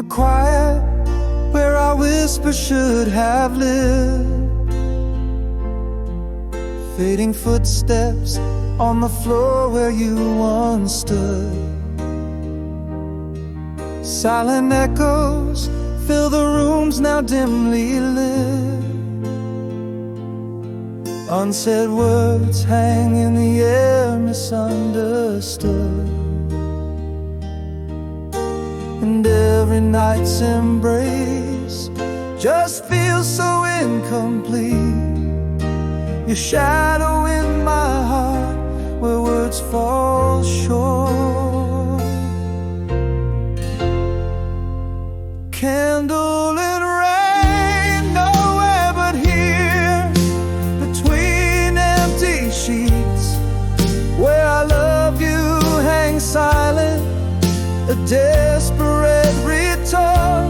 the quiet where our whisper should have lived. Fading footsteps on the floor where you once stood. Silent echoes fill the rooms now dimly lit. Unsaid words hang in the air, misunderstood. And every night's embrace just feels so incomplete. Your shadow in my heart where words fall short. Candle in rain, nowhere but here, between empty sheets, where I love you hangs silent, a desperate retort.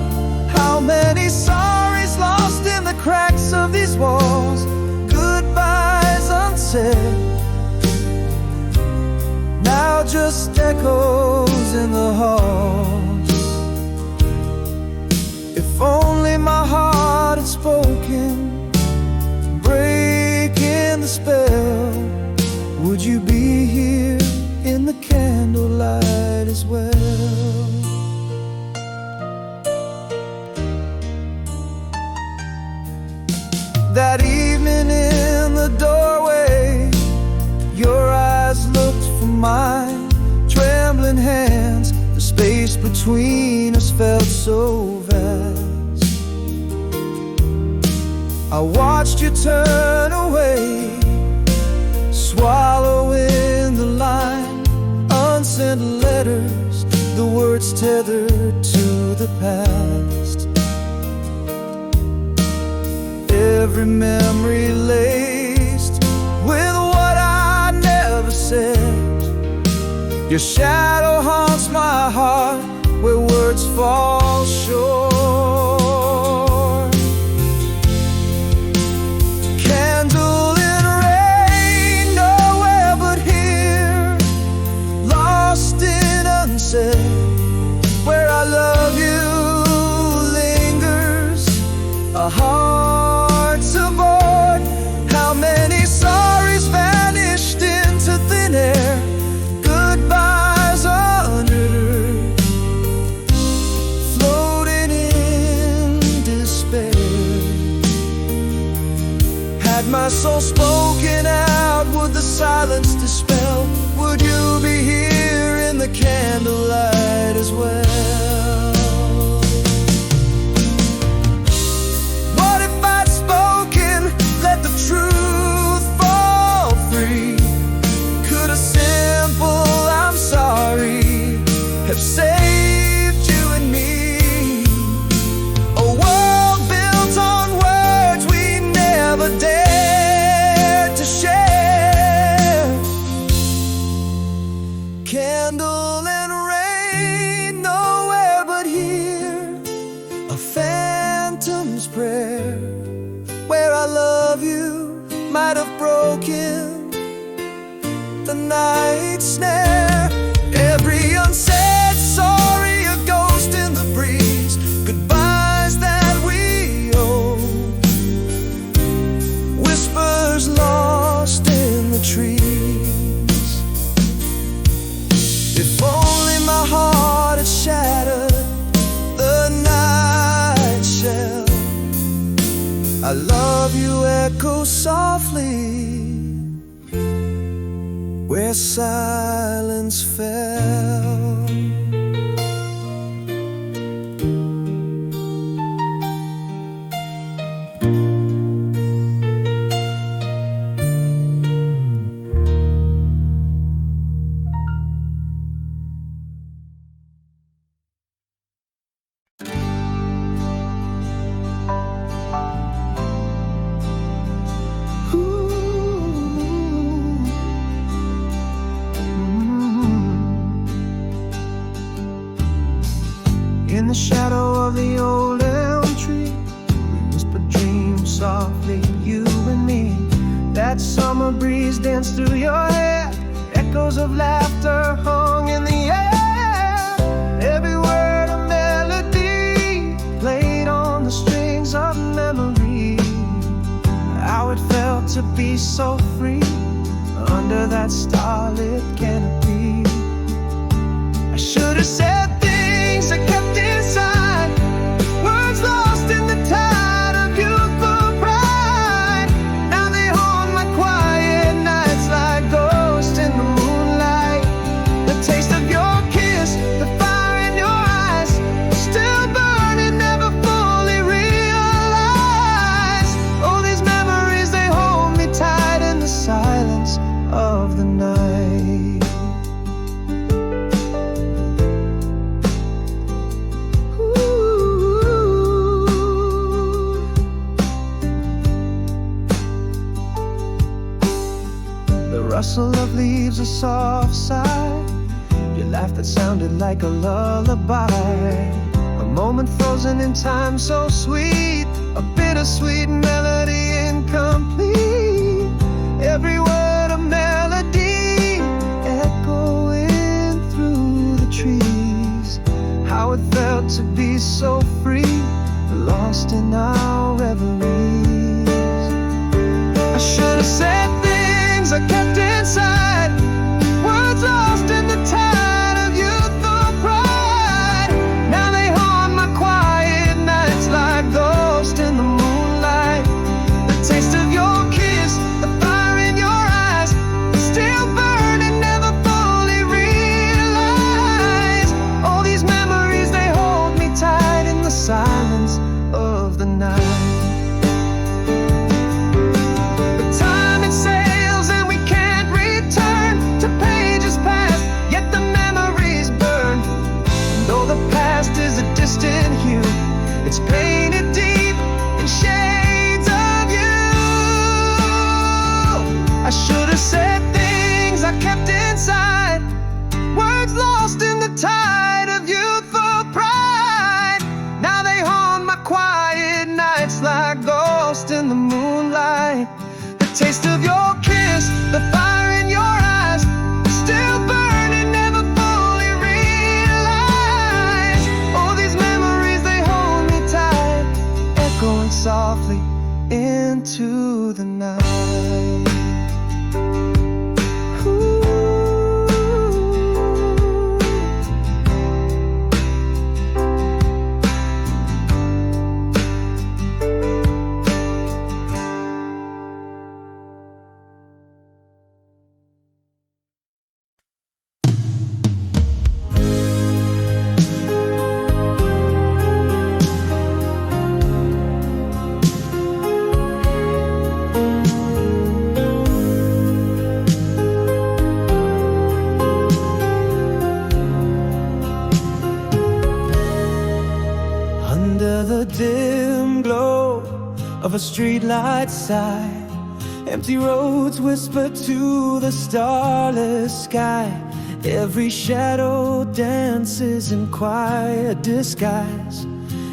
How many sorries lost in the cracks of these walls, goodbyes unsaid, now just echoes in the halls. If only my heart had spoken, breaking the spell, would you be here in the candlelight as well? That evening in the doorway, your eyes looked for mine, trembling hands, the space between us felt so vast. I watched you turn away, swallowing the line, unsent letters, the words tethered to the past. Every memory laced with what I never said. Your shadow haunts my heart where words fall short. Candle in rain, nowhere but here, lost in unsaid, where I love you lingers, a heart's aboard. How many sorries vanished into thin air, goodbyes unuttered, floating in despair. Had my soul spoken out, would the silence dispel? Would you be here in the candlelight as well? What if I'd spoken, let the truth fall free? Could a simple I'm sorry have saved you and me? A world built on words we never dared to share. Candle and rain, nowhere but here, a phantom's prayer, where I love you might have broken the night snare. Every unsaid sorry, a ghost in the breeze, goodbyes that we owe, whispers lost in the trees. If only my heart had shattered the night shell, I love you echo softly where silence fell. In the shadow of the old elm tree, we whispered dreams softly, you and me. That summer breeze danced through your hair, echoes of laughter hung in the air. Every word a melody, that starlit canopy. I should have said things I kept inside, words lost in the tide of youthful pride. Now they haunt my quiet nights like ghosts in the moonlight. The taste of your kiss, the fire in your eyes, still burning, never fully realized. Oh, these memories, they hold me tight in the silence of the night. The rustle of leaves, a soft sigh, your laugh that sounded like a lullaby. A moment frozen in time, so sweet, a bittersweet melody incomplete. Every word a melody, echoing through the trees. How it felt to be so free, lost in our reveries. I should have said things I kept inside, words lost in the tide of youthful pride. Now they haunt my quiet nights like ghosts in the moonlight. The taste of your kiss, the fire in your eyes, still burning, never fully realized. All these memories, they hold me tight in the silence of the night. It's painted deep in shades of you. I should have said things I kept inside, words lost in the tide of youthful pride. Now they haunt my quiet nights like ghosts in the moonlight. The taste of your kiss, the fire in your eyes, still burning, never fully realized. All these memories, they hold me tight, echoing softly into the night. Dim glow of a streetlight side, empty roads whisper to the starless sky. Every shadow dances in quiet disguise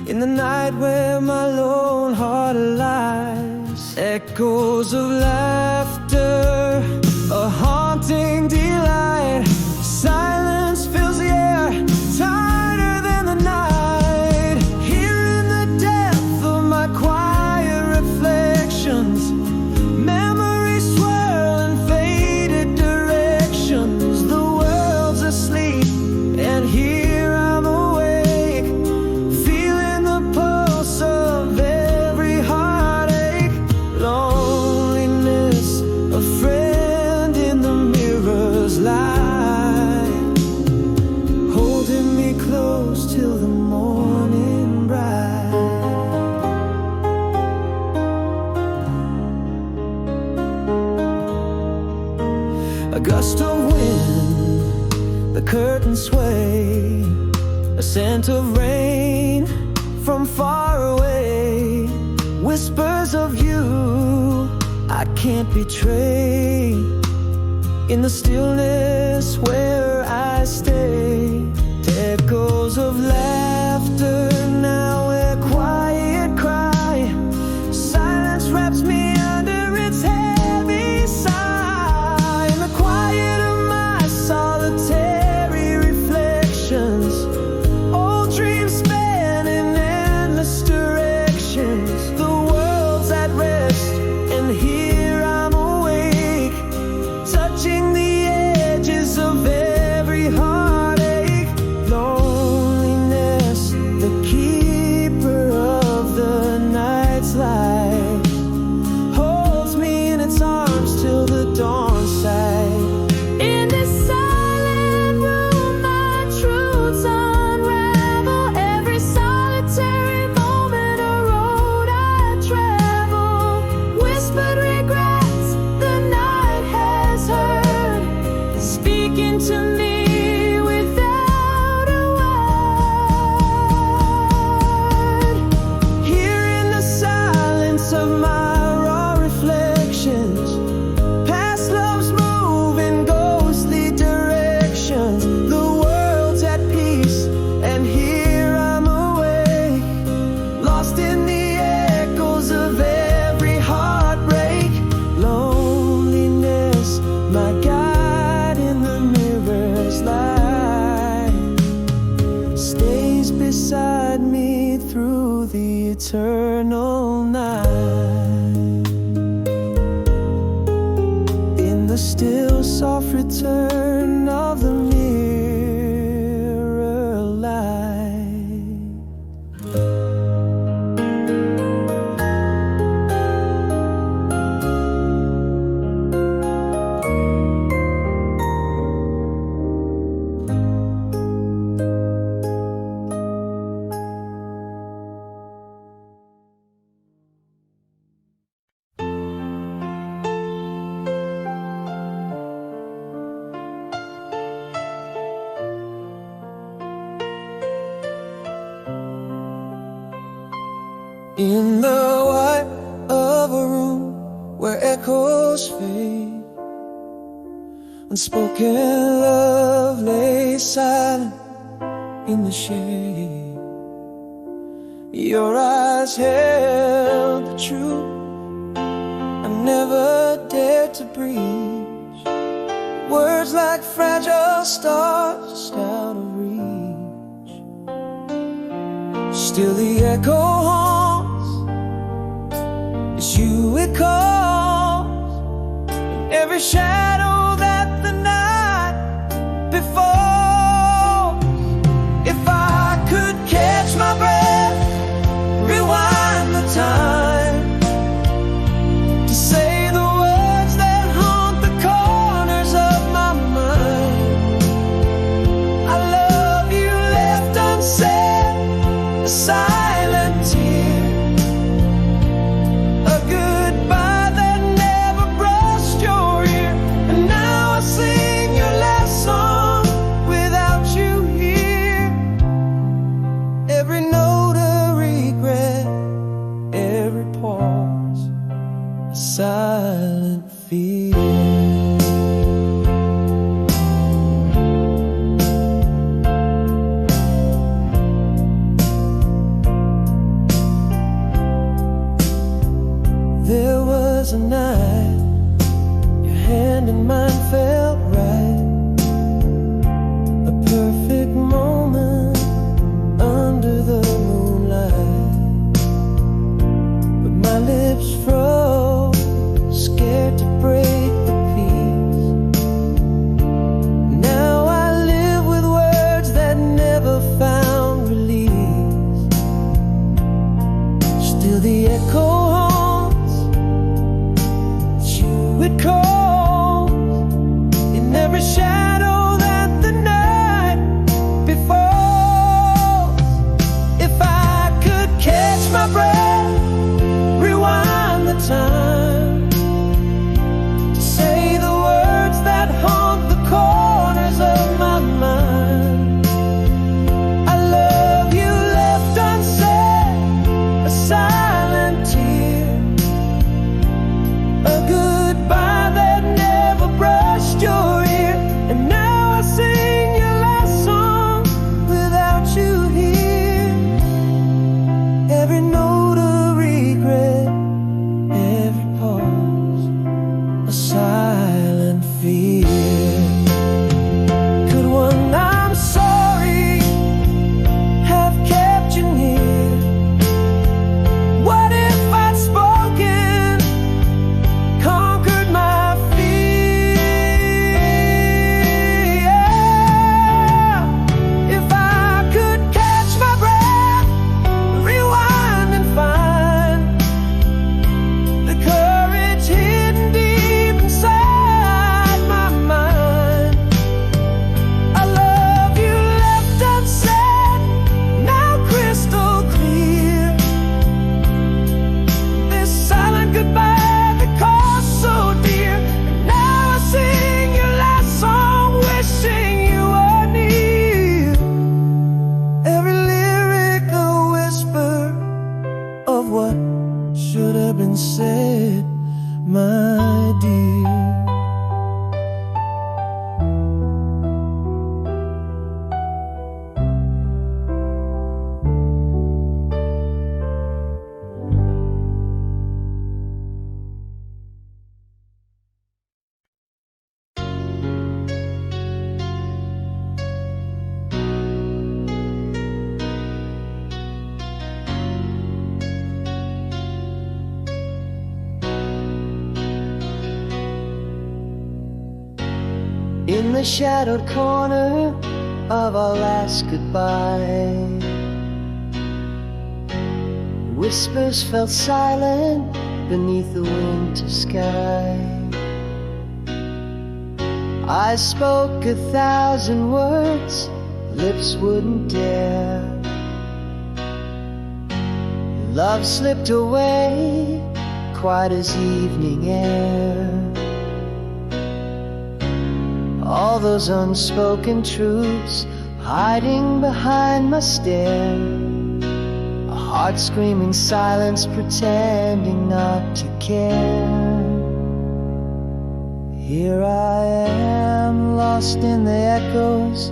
in the night where my lone heart lies. Echoes of laughter, a haunting delight. Silence fills the air, tighter than the night. Memories swirl in faded directions. The world's asleep, and here I'm awake, feeling the pulse of every heartache. Loneliness, a friend in the mirror's light, holding me close till the morning bright. A gust of wind, the curtains sway, a scent of rain from far away. Whispers of you I can't betray, in the stillness where I stay. Echoes of laughter, now a quiet cry. Silence wraps me under its heavy sigh. In the quiet of my solitary reflections, old dreams span in endless directions. The world's at rest, and here I'm awake, touching the eternal night, in the still soft return of the mirror light. In the white of a room where echoes fade, unspoken love lay silent in the shade. Your eyes held the truth I never dared to breach, words like fragile stars just out of reach. Still the echo haunts, it's you it calls, in every shadow that the night befalls. If I could catch my breath, rewind the time, to say the words that haunt the corners of my mind. I love you left unsaid, a silent tear, a goodbye that never brushed your ear. And now I sing your last song without you here. Every note a regret, every pause a silent fear. There was a night your hand in mine felt right, a perfect moment under the moonlight. But my lips froze, scared to break the peace. Now I live with words that never found release. Still the echo haunts, it's you it calls, in every shadow that the night befalls. If I could catch my breath, rewind the time, to say the words that haunt the corners of my mind. I love you left unsaid, a silent tear, a goodbye that never brushed your ear. And now I sing your last song without you here. Every note a regret, every pause a silent fear. Could one I'm sorry have kept you near? What if I'd spoken, conquered my fear? If I could catch my breath, rewind and find the courage hidden deep inside my mind. I love you left unsaid, now crystal clear. This silent goodbye that cost so dear. And now I sing your last song, wishing you were near. Every lyric a whisper of what should have been said, my dear. In the shadowed corner of our last goodbye, whispers fell silent beneath the winter sky. I spoke 1,000 words, lips wouldn't dare. Love slipped away, quiet as evening air. All those unspoken truths hiding behind my stare. A heart screaming silence, pretending not to care. Here I am, lost in the echoes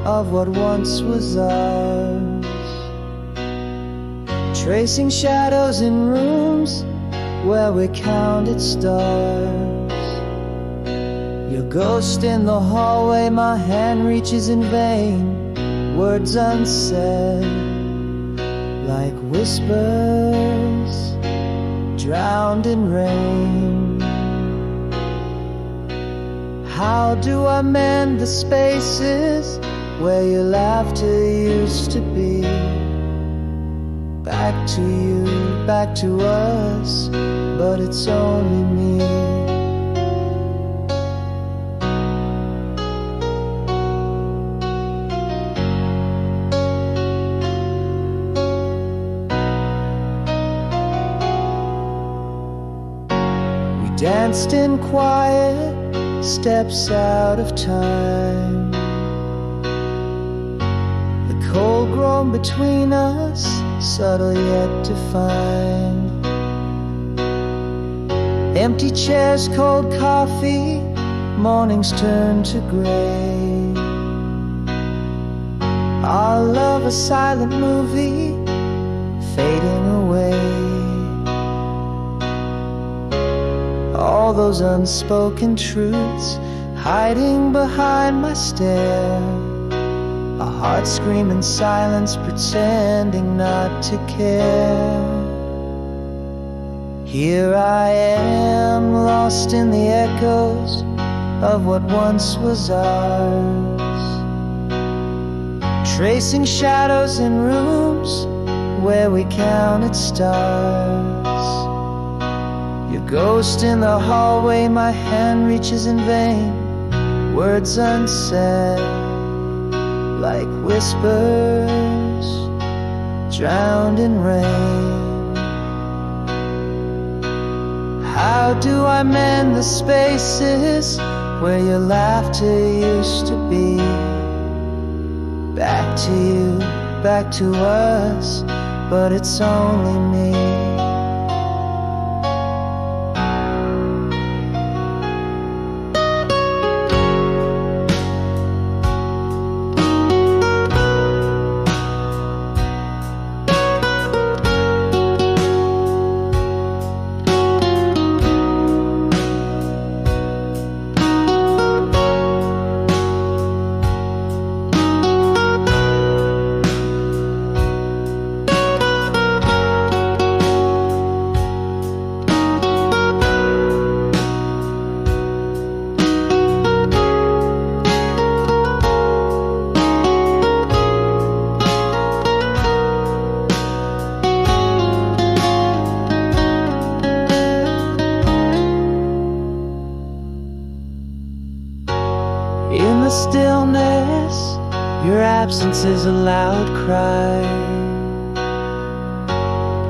of what once was ours, tracing shadows in rooms where we counted stars. Your ghost in the hallway, my hand reaches in vain, words unsaid, like whispers drowned in rain. How do I mend the spaces where your laughter used to be? Back to you, back to us, but it's only me. We danced in quiet, steps out of time. The cold grown between us, subtle yet defined. Empty chairs, cold coffee, mornings turn to gray. Our love a silent movie, fading away. All those unspoken truths hiding behind my stare. A heart screaming silence, pretending not to care. Here I am, lost in the echoes of what once was ours, tracing shadows in rooms where we counted stars. Your ghost in the hallway, my hand reaches in vain, words unsaid, like whispers drowned in rain. How do I mend the spaces where your laughter used to be? Back to you, back to us, but it's only me. In the stillness, your absence is a loud cry,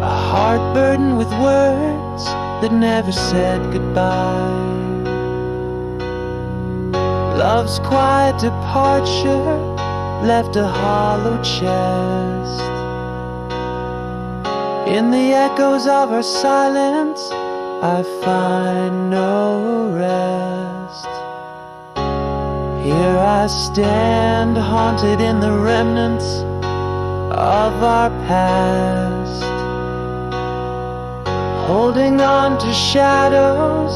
a heart burdened with words that never said goodbye. Love's quiet departure left a hollow chest. In the echoes of our silence, I find no rest. Here I stand, haunted in the remnants of our past, holding on to shadows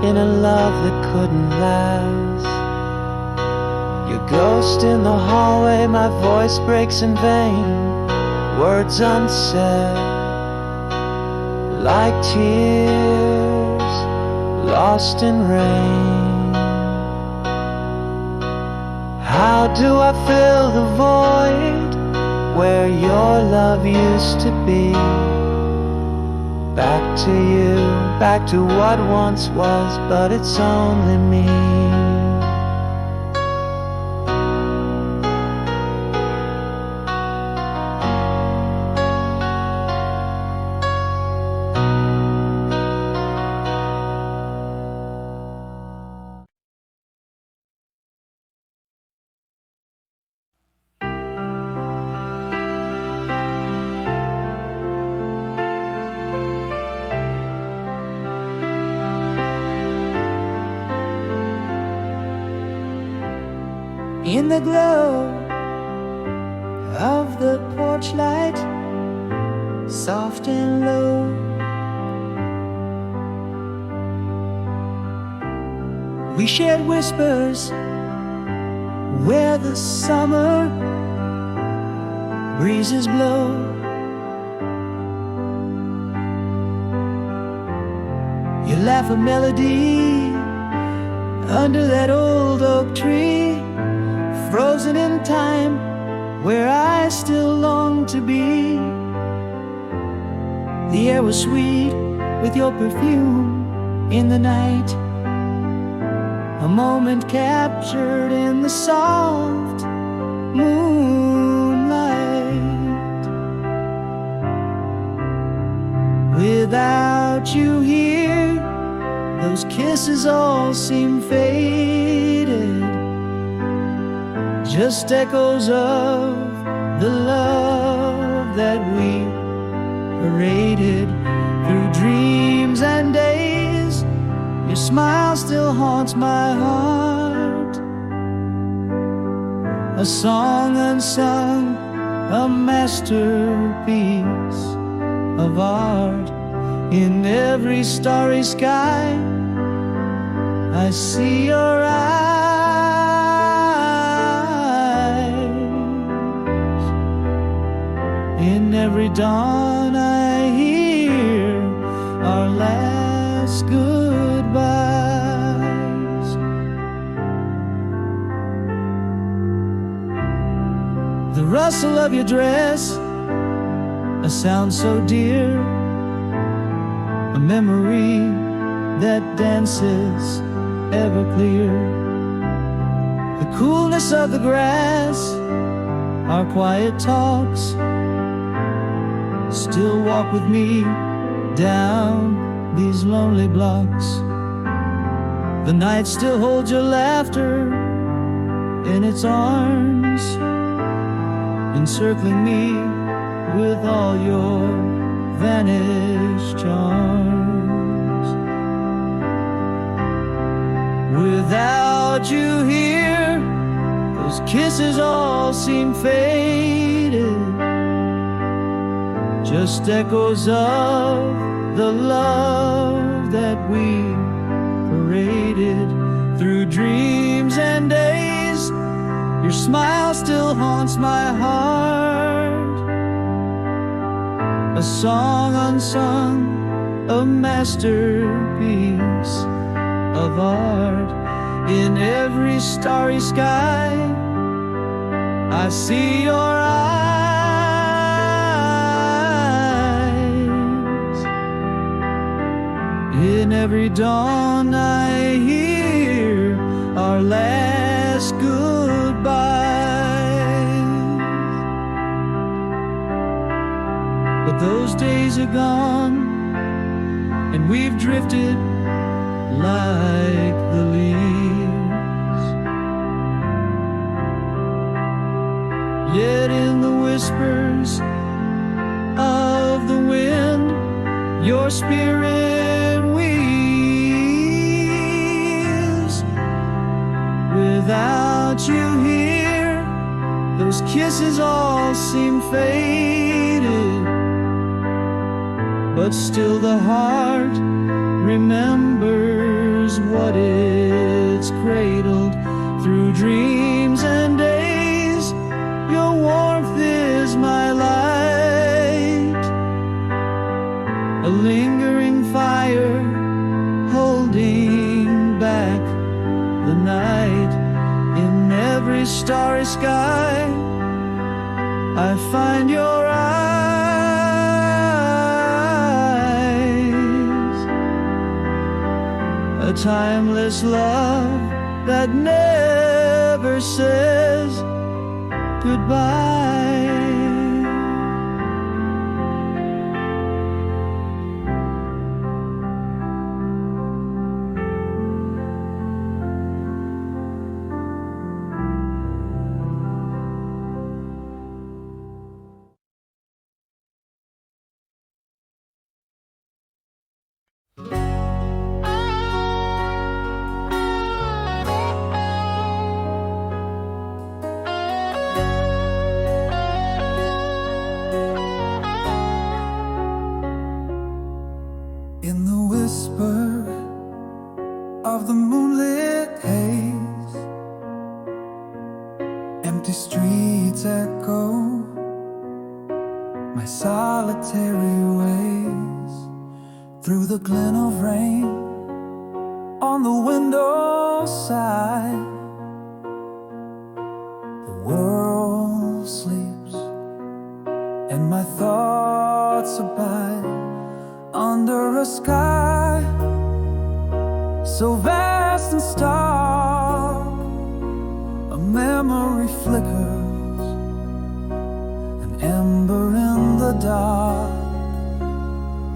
in a love that couldn't last. Your ghost in the hallway, my voice breaks in vain, words unsaid, like tears lost in rain. How do I fill the void where your love used to be? Back to you, back to what once was, but it's only me. In the glow of the porch light, soft and low, we shared whispers where the summer breezes blow. You laugh a melody under that old oak tree, frozen in time, where I still long to be. The air was sweet with your perfume in the night, a moment captured in the soft moonlight. Without you here, those kisses all seem faded, just echoes of the love that we paraded through dreams and days. Your smile still haunts my heart, a song unsung, a masterpiece of art. In every starry sky, I see your eyes. In every dawn I hear our last goodbyes. The rustle of your dress, a sound so dear, a memory that dances ever clear. The coolness of the grass, our quiet talks, still walk with me down these lonely blocks. The night still holds your laughter in its arms, encircling me with all your vanished charms. Without you here, those kisses all seem faded, just echoes of the love that we paraded through dreams and days. Your smile still haunts my heart, a song unsung, a masterpiece of art. In every starry sky, I see your eyes. In every dawn I hear our last goodbyes. But those days are gone, and we've drifted like the leaves. Yet in the whispers of the wind, your spirit weaves. Without you here, those kisses all seem faded, but still the heart remembers what it's cradled through dreams and days. Your warmth is my light, a lingering fire holding back the night. In every starry sky I find your eyes, a timeless love that never says goodbye. In the whisper of the moonlit haze, empty streets echo my solitary ways. Through the glint of rain on the window side, the world sleeps and my thoughts abide under a sky so vast and stark. A memory flickers, an ember in the dark.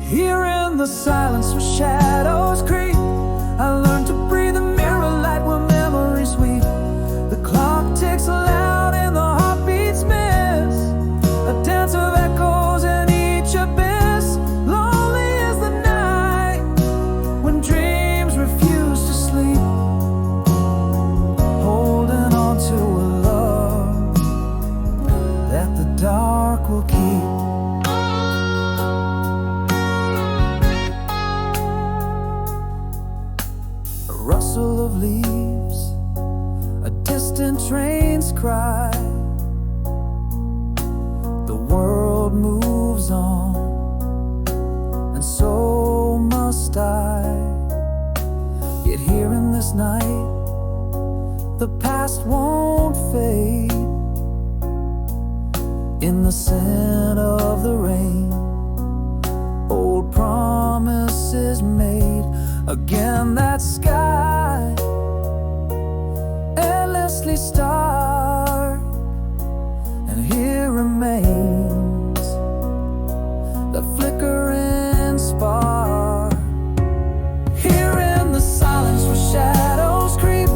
Here in the silence where shadows creep, I learned to breathe and mirror light where memories weep. The clock ticks loud and the heartbeats miss, a dance of echoes in each abyss. Lonely is the night when dreams refuse to sleep, holding on to a love that the dark will keep. A rustle of leaves, a distant train's cry. The world moves on, and so must I. Yet here in this night, the past won't fade. In the scent of the rain, old promises made. Again that sky, endlessly stark, and here remains the flickering spark. Here in the silence where shadows creep,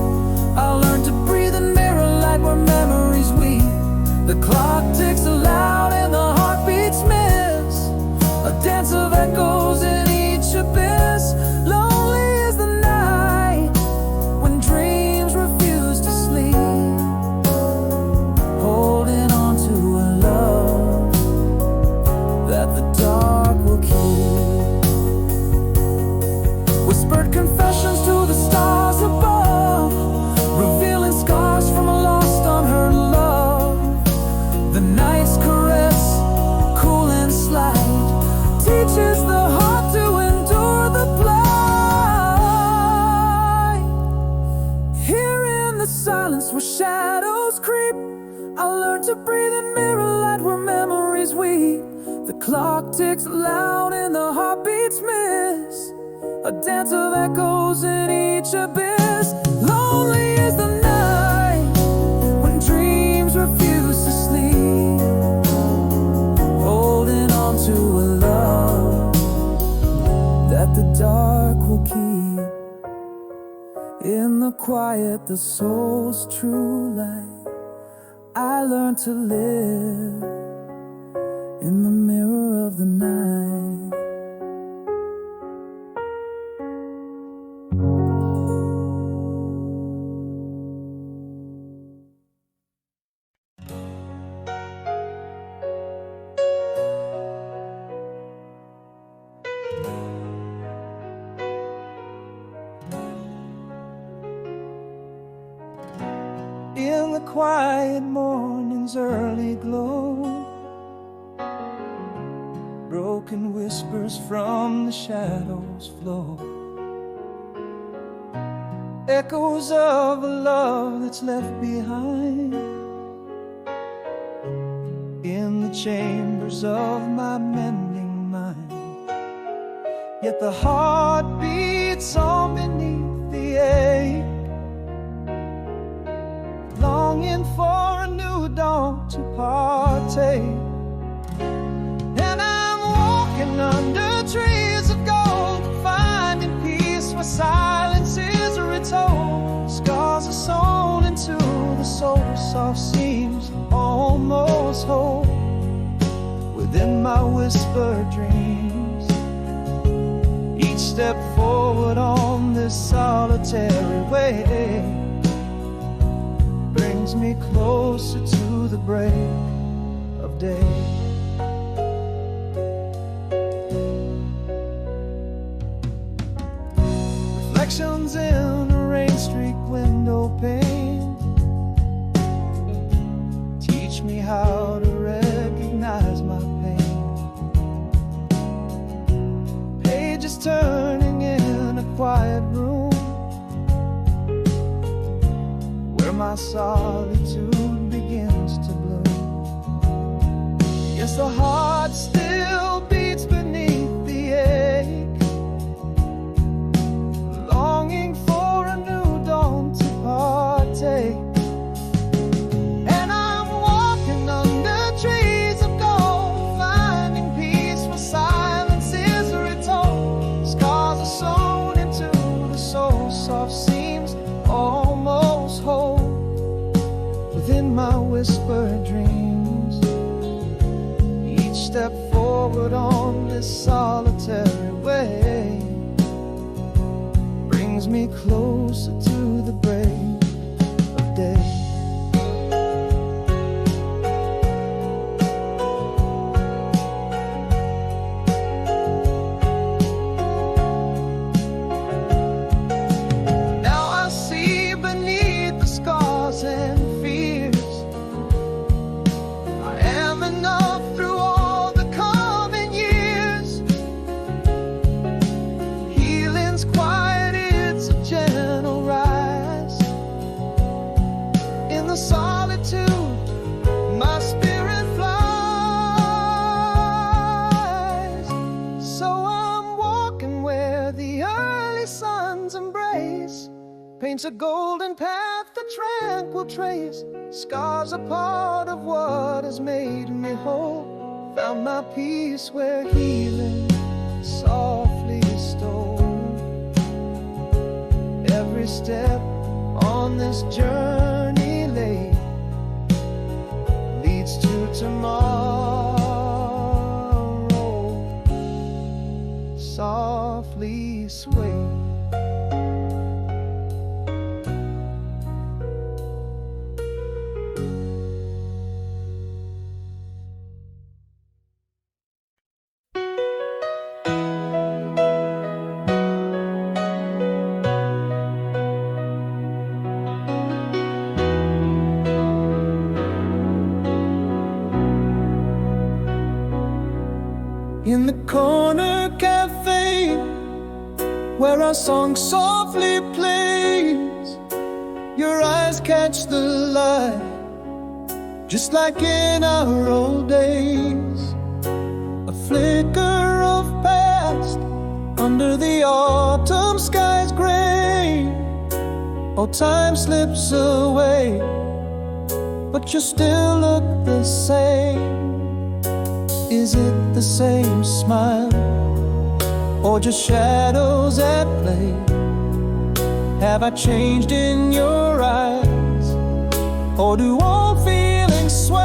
I learned to breathe and mirror light where memories weep. The clock ticks loud and the heartbeats miss, a dance of echoes in each abyss. Lonely is the night when dreams refuse to sleep, holding on to a love that the dark will keep. Whispered confessions to the stars above, revealing scars from a lost unheard love. The night's caress, cool and slight, teaches the heart to endure the blight. Here in the silence where shadows creep, I learned to breathe and mirror light where memories weep. The clock ticks loud and the heartbeats miss, a dance of echoes in each abyss. Lonely is the night when dreams refuse to sleep, holding on to a love that the dark will keep. In the quiet, the soul's true light, I learned to live in the mirror of the night. In the quiet morning's early glow, broken whispers from the shadows flow. echoes of a love that's left behind in the chambers of my mending mind. Yet the heart beats on beneath the ache, longing for a new dawn to partake. And I'm walking under trees of gold, finding peace where silence is retold. Scars are sewn into the soul, soft seams almost whole within my whispered dreams. Each step forward on this solitary way brings me closer to the break of day. Reflections in a rain-streaked window pane teach me how to recognize my pain. Pages turning in a quiet room where my solitude begins to bloom. Yes, the heart still beats beneath the ache, longing for a new dawn to partake. And I'm walking under trees of gold, finding peace where silence is retold. Scars are sewn into the soul, soft seams almost whole within my whispered dreams. Each step forward on this solitary way brings me closer to the break of day. Now I see beneath the scars and fears I am enough through all the coming years. Healing's quiet, it's a gentle rise. In the solitude, my spirit flies. So I'm walking where the early sun's embrace paints a golden path, a tranquil trace. Scars are part of what has made me whole. Found my peace where healing softly stole. Every step on this journey late leads to tomorrow. Softly sway. In the corner cafe where our song softly plays, your eyes catch the light just like in our old days. A flicker of past under the autumn sky's gray. Oh, time slips away, but you still look the same. Is it the same smile, or just shadows at play? Have I changed in your eyes, or do old feelings sway?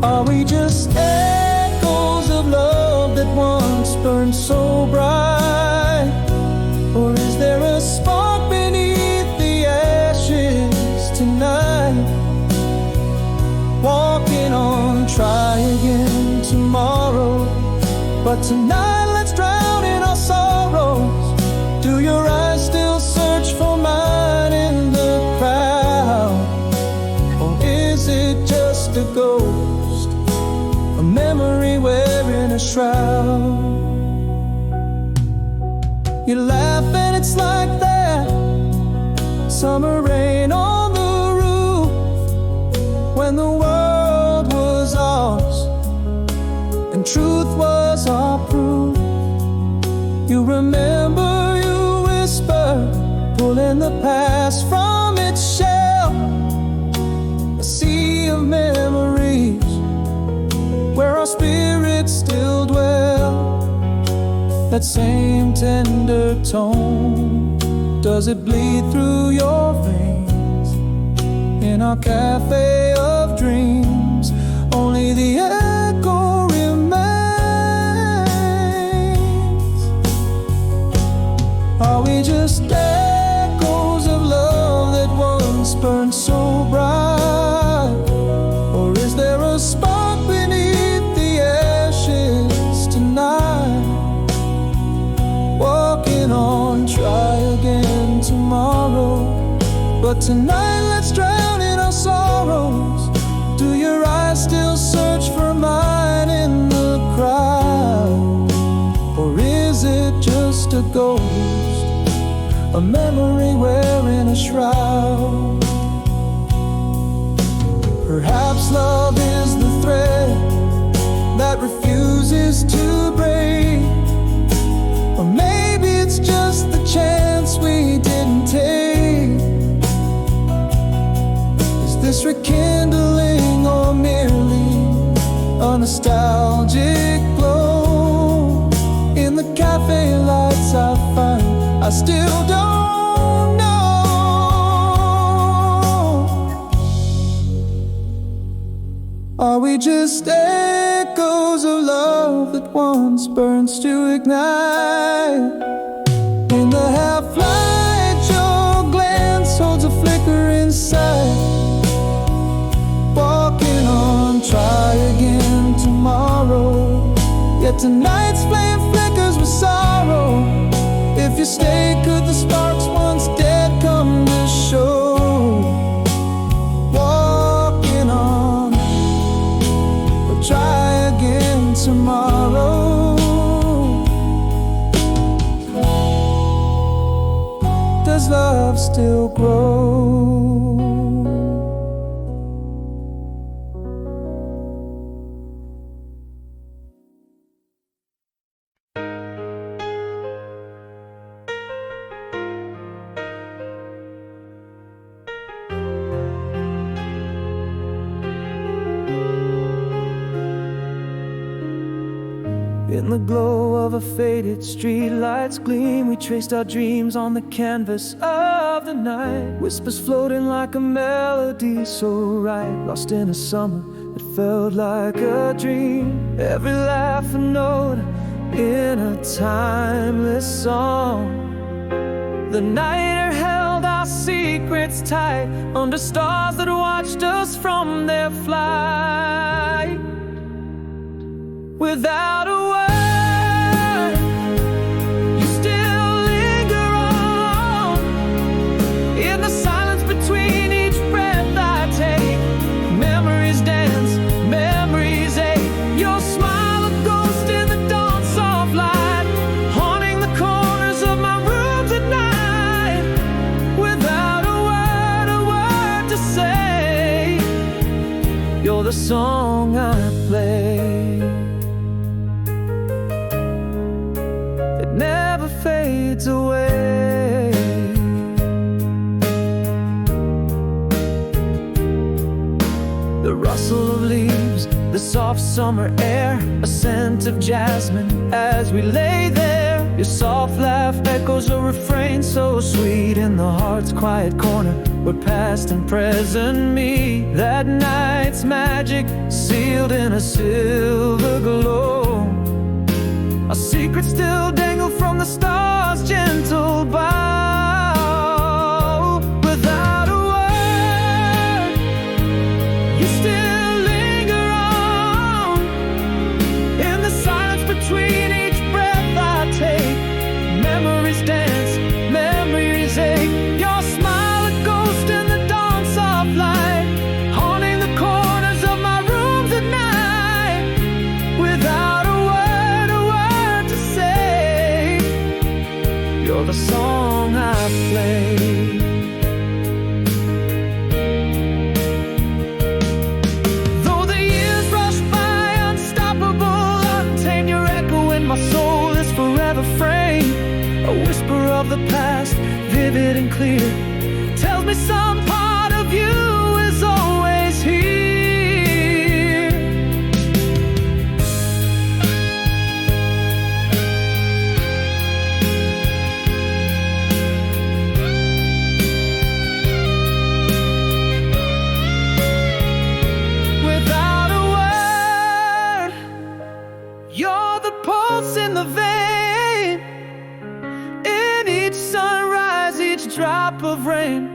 Are we just echoes of love that once burned so bright? Or is there a spark beneath the ashes tonight? Walking on, try again tomorrow, but tonight let's drown in our sorrows. Do your eyes still search for mine in the crowd? Or is it just a ghost, a memory wearing a shroud? You laugh and it's like that summer rain on the roof, when the world was ours and truth was our proof. You remember, you whisper, pulling the past from its shell, a sea of memories where our spirits still dwell. That same tender tone, does it bleed through your veins? In our cafe of dreams, only the echo remains. Are we just echoes of love that once burned so bright? Or is there a spark beneath the ashes tonight? Walking on, try again tomorrow, but tonight let's drown in our sorrows. Do your eyes still search for mine in the crowd? Or is it just a ghost, a memory wearing a shroud? Perhaps love is the thread that refuses to break, or maybe it's just the chance we didn't take. Is this rekindling or merely a nostalgic glow? In the cafe lights I find, I still don't know. Are we just echoes of love that once burns to ignite? In the half-light your glance holds a flicker inside. Walking on, try again tomorrow, yet tonight's flame flickers with sorrow. If you stay, could the sparks once dead come to show? Walking on, but try again tomorrow. Does love still grow? In the glow of a faded street light's gleam, we traced our dreams on the canvas of the night. Whispers floating like a melody so right, lost in a summer that felt like a dream. Every laugh a note in a timeless song. The night held our secrets tight under stars that watched us from their flight. Without a word, you still linger on. In the silence between each breath I take, memories dance, memories ache. Your smile a ghost in the dawn soft light, haunting the corners of my rooms at night. Without a word to say, you're the song I play. Never fades away. The rustle of leaves, the soft summer air, a scent of jasmine as we lay there. Your soft laugh echoes a refrain so sweet in the heart's quiet corner where past and present meet. That night's magic sealed in a silver glow. Our secrets still dangle from the stars' gentle bow. Without a word, you still linger on. In the silence between each breath I take, memories dance, memories ache. Your smile a ghost in the dawn soft light, haunting the corners of my rooms at night. Without a word to say, and clear. Tells me some part of you is always here. Without a word, you're the pulse in the vein. In each sunrise, each drop of rain,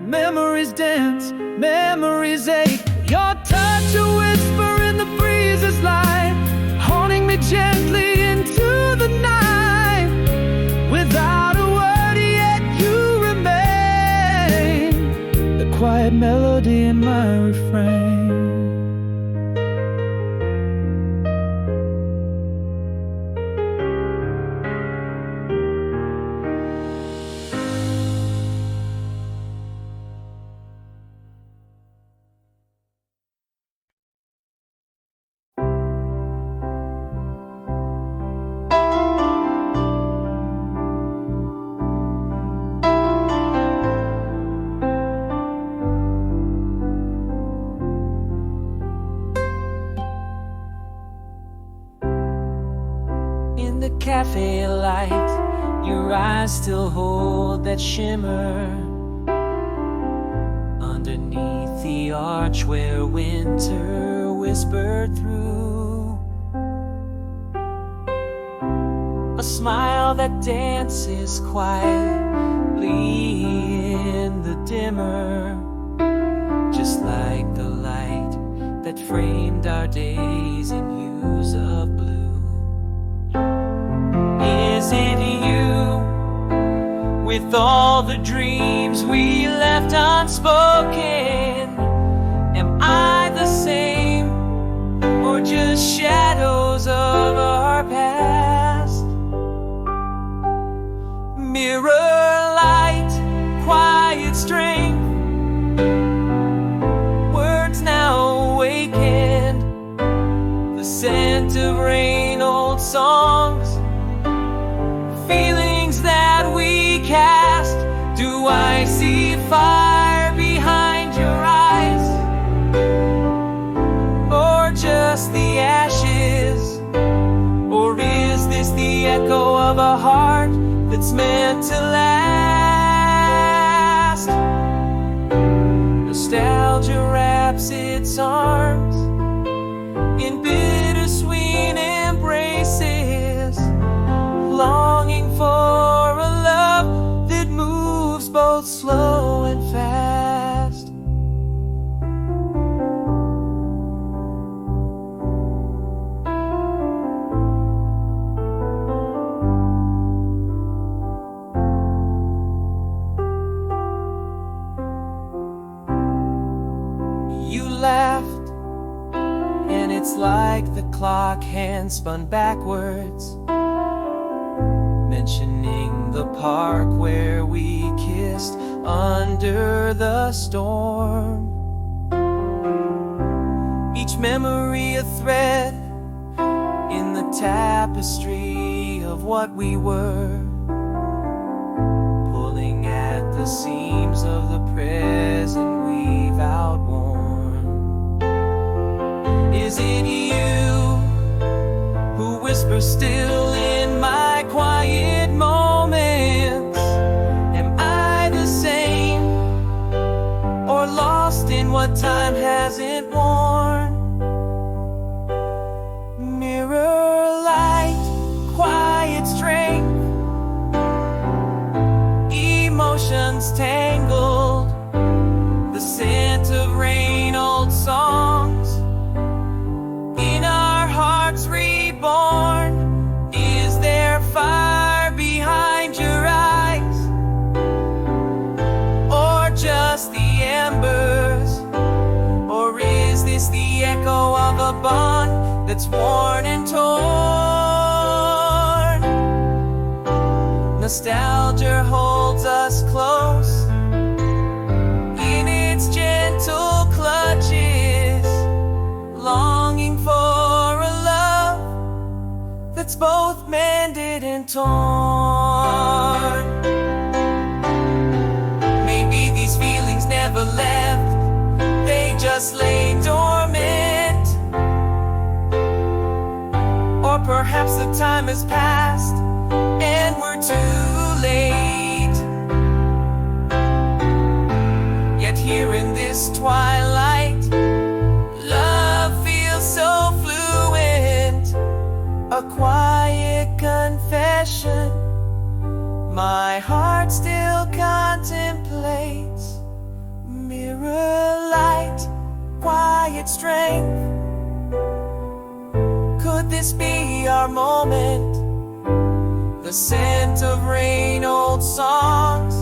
memories dance, memories ache. Your touch, a whisper in the breeze's light, haunting me gently into the night. Without a word, yet you remain, the quiet melody in my refrain. In the cafe light, your eyes still hold that shimmer. Underneath the arch where winter whispered through, a smile that dances quietly in the dimmer, just like the light that framed our days in hues of blue. Is it you, with all the dreams we left unspoken? Am I the same, or just shadows of our past? Mirror light, quiet strength, words now awakened, the scent of rain, old songs, feelings that we cast. Do I see fire behind your eyes, or just the ashes? Or is this the echo of a heart that's meant to last? Nostalgia wraps its arms in bittersweet embraces, longing for a love that moves both slow and fast. You laughed, and it's like the clock hand spun backwards, mentioning the park where we kissed under the storm. Each memory a thread in the tapestry of what we were, pulling at the seams of the present we've outworn. Is it you who whispers still in my quiet moments? Am I the same, or lost in what time hasn't worn? Mirror light, quiet strength, emotions tangled, the scent of rain, old songs in our hearts reborn. Is there fire behind your eyes, or just the embers? Or is this the echo of a bond that's worn and torn? Nostalgia holds us close in its gentle clutches, longing for a love that's both mended and torn. just lay dormant, or perhaps the time has passed and we're too late. Yet here in this twilight, love feels so fluent, a quiet confession my heart still contemplates. Mirror light, quiet strength. Could this be our moment? The scent of rain, old songs,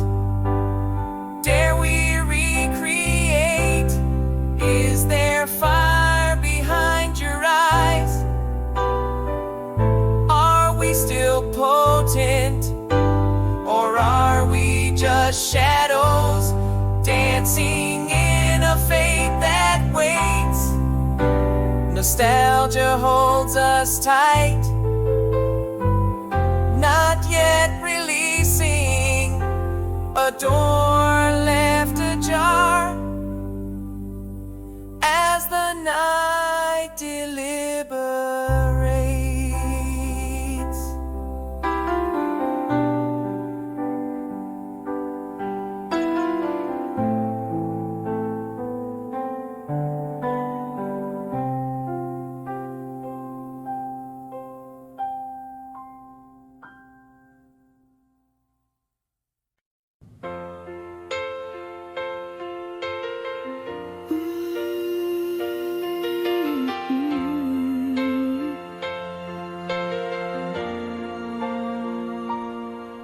dare we recreate? Is there fire behind your eyes? Are we still potent? Or are we just shadows dancing in a fate that waits? Nostalgia holds us tight, not yet releasing. A door left ajar as the night deliberates.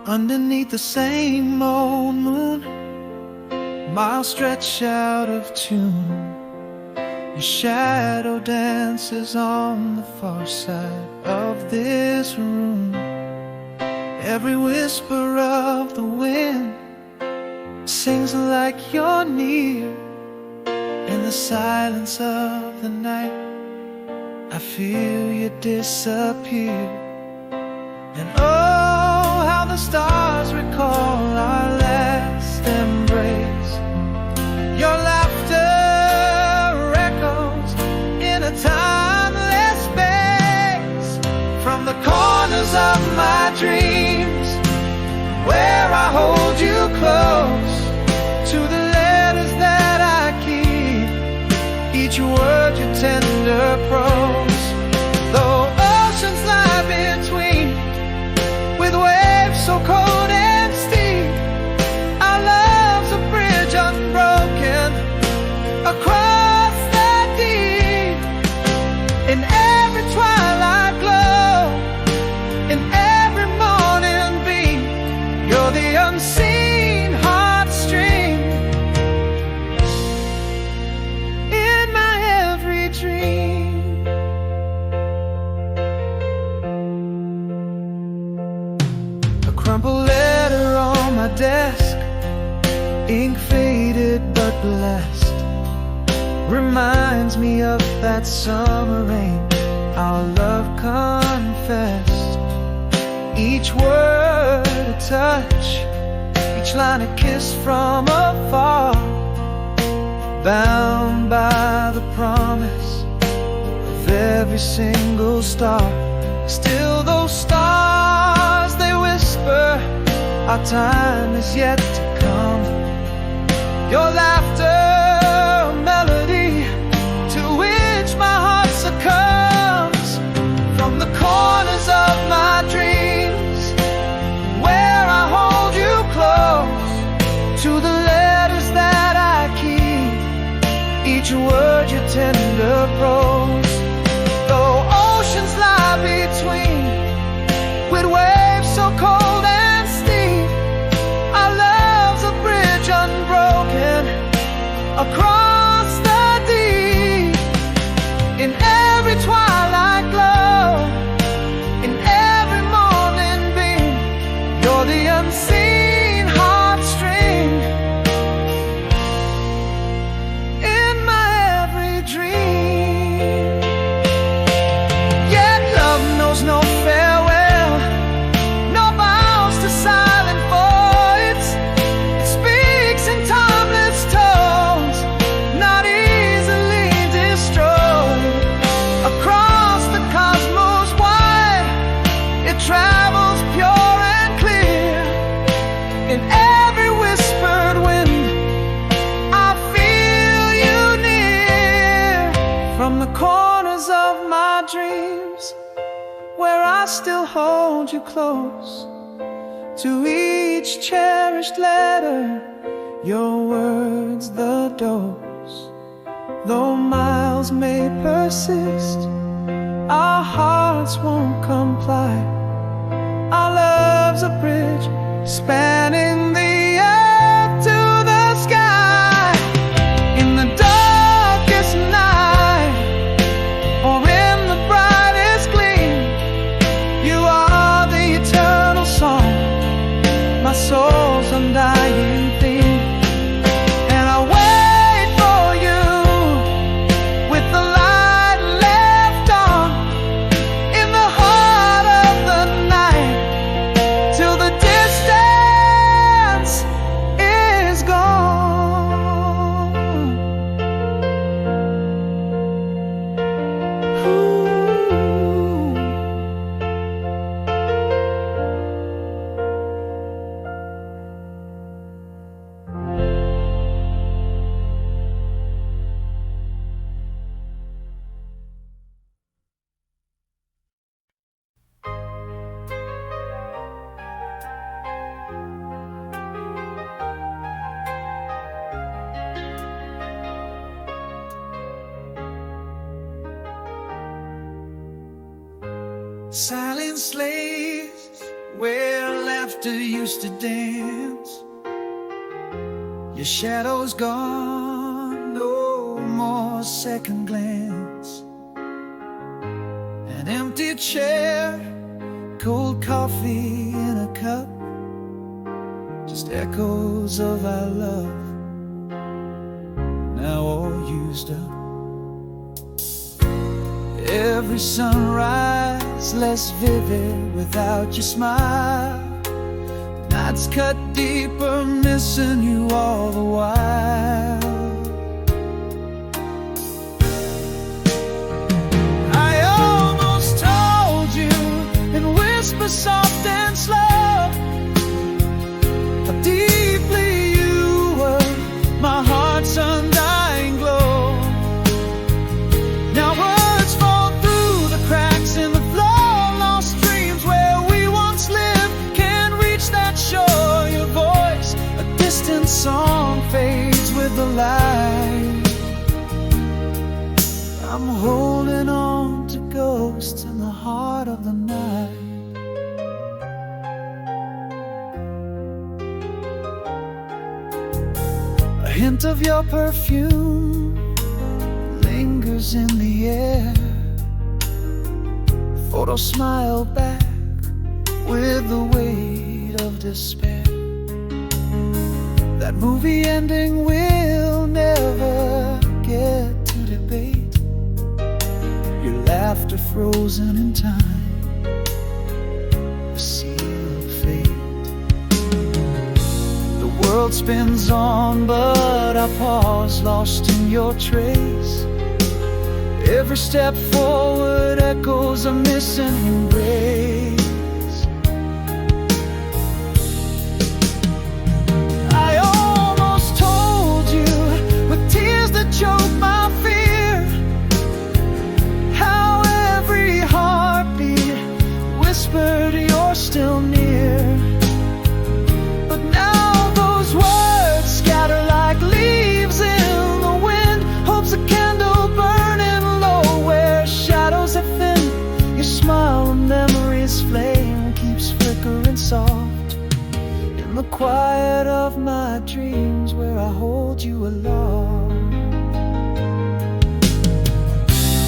Underneath the same old moon, miles stretch out of tune. Your shadow dances on the far side of this room. Every whisper of the wind sings like you're near. In the silence of the night, I feel you disappear. And oh, how the stars recall our last embrace. Your laughter echoes in a timeless space. From the corners of my dreams, where I hold you close, to the letters that I keep, each word your tender prose. Though oceans lie between, with waves so cold and steep, our love's a bridge unbroken across the deep. In every twilight glow, in every morning beam, you're the unseen heartstring in my every dream. Crumpled letter on my desk, ink faded but blessed, reminds me of that summer rain our love confessed. Each word a touch, each line a kiss from afar, bound by the promise of every single star. Still those stars, they whisper, our time is yet to come. Your laughter, a melody to which my heart succumbs. From the corners of my dreams, where I hold you close, to the letters that I keep, each word your tender prose. Though oceans lie between, with waves so cold and steep, our love's a bridge unbroken of my dreams, where I still hold you close. To each cherished letter, your words the dose. Though miles may persist, our hearts won't comply. Our love's a bridge spanning the earth to the sky. In the darkest night, or in the brightest gleam, you are the eternal song, my soul's undying theme. And I wait for you with the light left on in the heart of the night, till the distance is gone. Ooh. Silent slaves where laughter used to dance. Your shadow's gone, no more second glance. An empty chair, cold coffee in a cup, just echoes of our love, now all used up. Every sunrise less vivid without your smile. Nights cut deeper, missing you all the while. I almost told you in whispers soft and slow how deeply you were my heart's undying glow. Now words fall through the cracks in the floor, lost dreams where we once lived can't reach that shore. Your voice, a distant song, fades with the light. I'm holding on to ghosts in the heart of the night. A hint of your perfume lingers in the air. Photos smile back with the weight of despair. That movie ending we'll never get to debate. Your laughter frozen in time, a seal of fate. The world spins on, but I pause, lost in your trace. Every step forward echoes a missing embrace. I almost told you with tears that choke my fear, how every heartbeat whispered you're still near. But now those words scatter like leaves in the wind. Hope's a candle burning low where shadows have thinned. Your smile, a memory's flame, keeps flickering soft in the quiet of my dreams where I hold you aloft.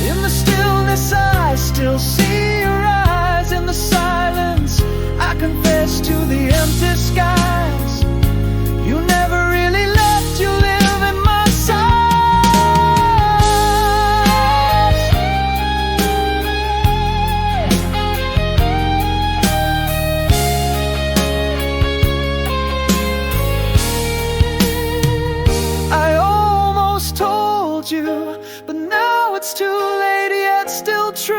In the stillness I still see your eyes. In the silence I confess to the empty skies. You never really left, you live in my sight. I almost told you, but now it's too late, yet still true.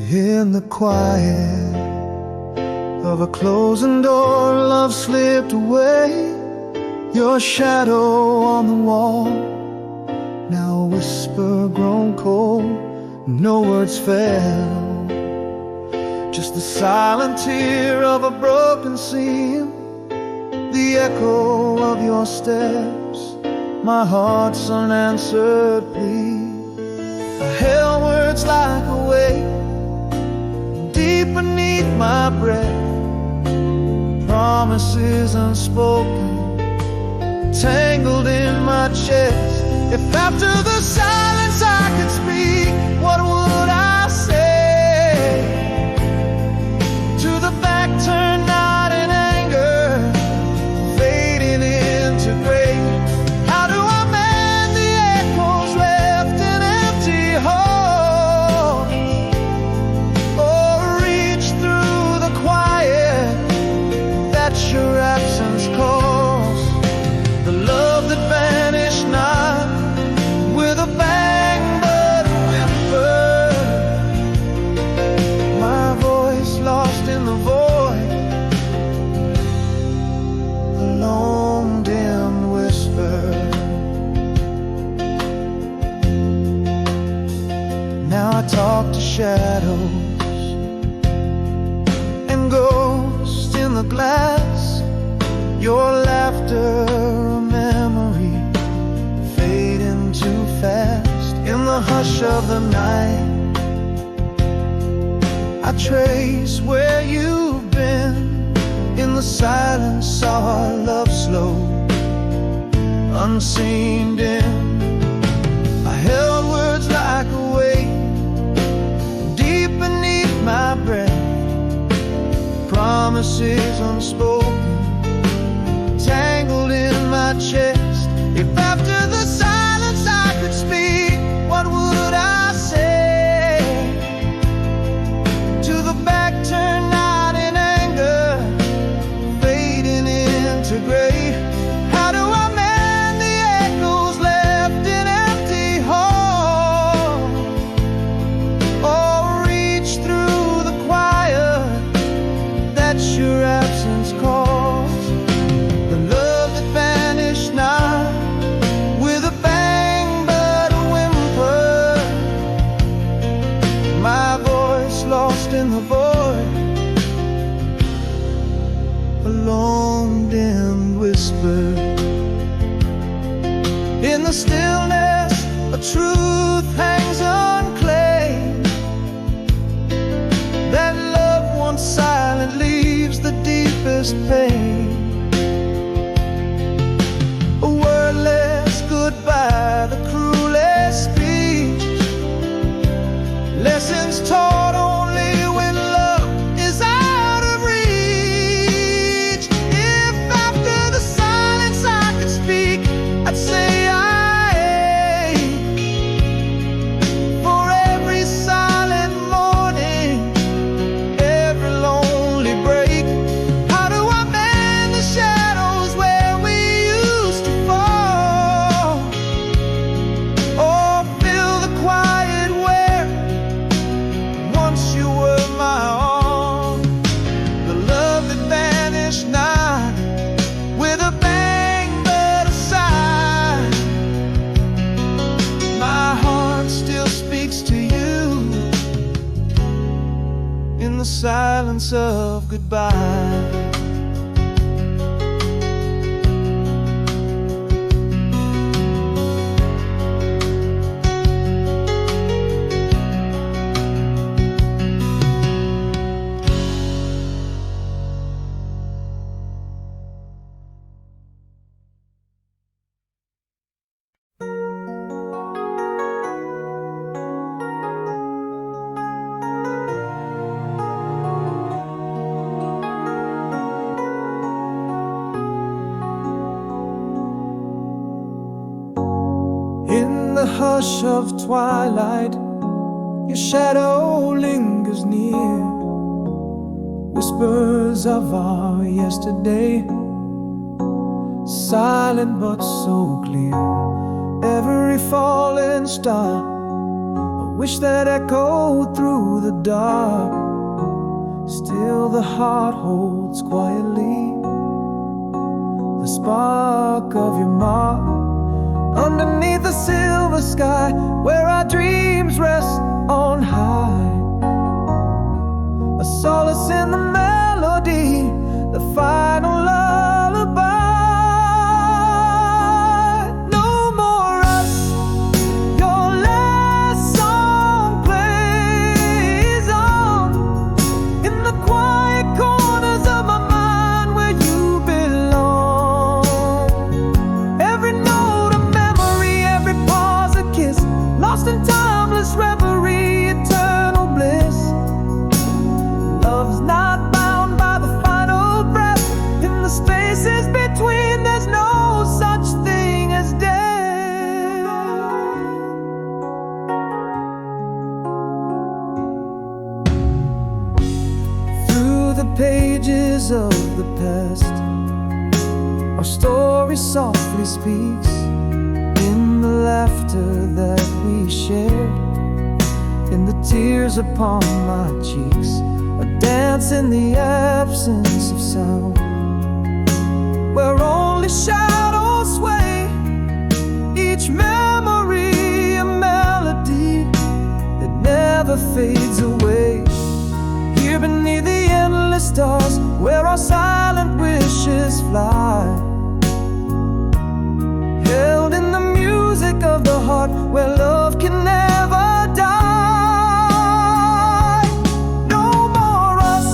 In the quiet of a closing door, love slipped away. Your shadow on the wall, now a whisper grown cold. No words fell, just the silent tear of a broken seam, the echo of your steps, my heart's unanswered plea. I held words like a weight deep beneath my breath, promises unspoken tangled in my chest. If after the silence I could speak, what would I say? To the back turned not in anger, fading into gray. How do I mend the echoes left in empty halls, or reach through the quiet that your absence calls? The love that vanished not with a bang but a whimper, my voice lost in the void, a long dim whisper. Now I talk to shadows and ghosts in the glass, your laughter a memory fading too fast. In the hush of the night I trace where you've been. In the silence saw our love slow, unseen dim. I held words like a weight deep beneath my breath, promises unspoken tangled in my chest. If after the silence I could speak, what would I say? To the back turned not in anger, fading into gray. How do I mend the echoes left in empty halls, or reach through the quiet that your absence calls? The love that vanished not with a bang but a whimper, my voice lost in the void, a long dim whisper. In the stillness a truth hangs unclaimed, that love once silent leaves the deepest pain. A wordless goodbye, the cruelest speech, lessons taught only when love is out of reach. If after the silence I could speak, I'd say I ache for every silent morning, every lonely break. How do I mend the shadows where we used to fall, or fill the quiet where once you were my all? The love that vanished not with a bang but a sigh, my heart still speaks to you in the silence of goodbye. In the hush of twilight, your shadow lingers near, whispers of our yesterday, silent but so clear. Every falling star, a wish that echoed through the dark. Still the heart holds quietly the spark of your mark. Underneath the silver sky, where our dreams rest on high, a solace in the melody, the final lullaby. No more us, your last song plays on in the quiet corners of my mind where you belong. Every note a memory, every pause a kiss, lost in timeless reverie, eternal bliss. Love's not bound by the final breath. In the spaces between, there's no such thing as death. Through the pages of the past, our story softly speaks. In the laughter that we shared, in the tears upon my cheeks, a dance in the absence of sound, where only shadows sway, each memory a melody that never fades away. Here beneath the endless stars, where our silent wishes fly, held in the music of the heart, where love can never die. No more us,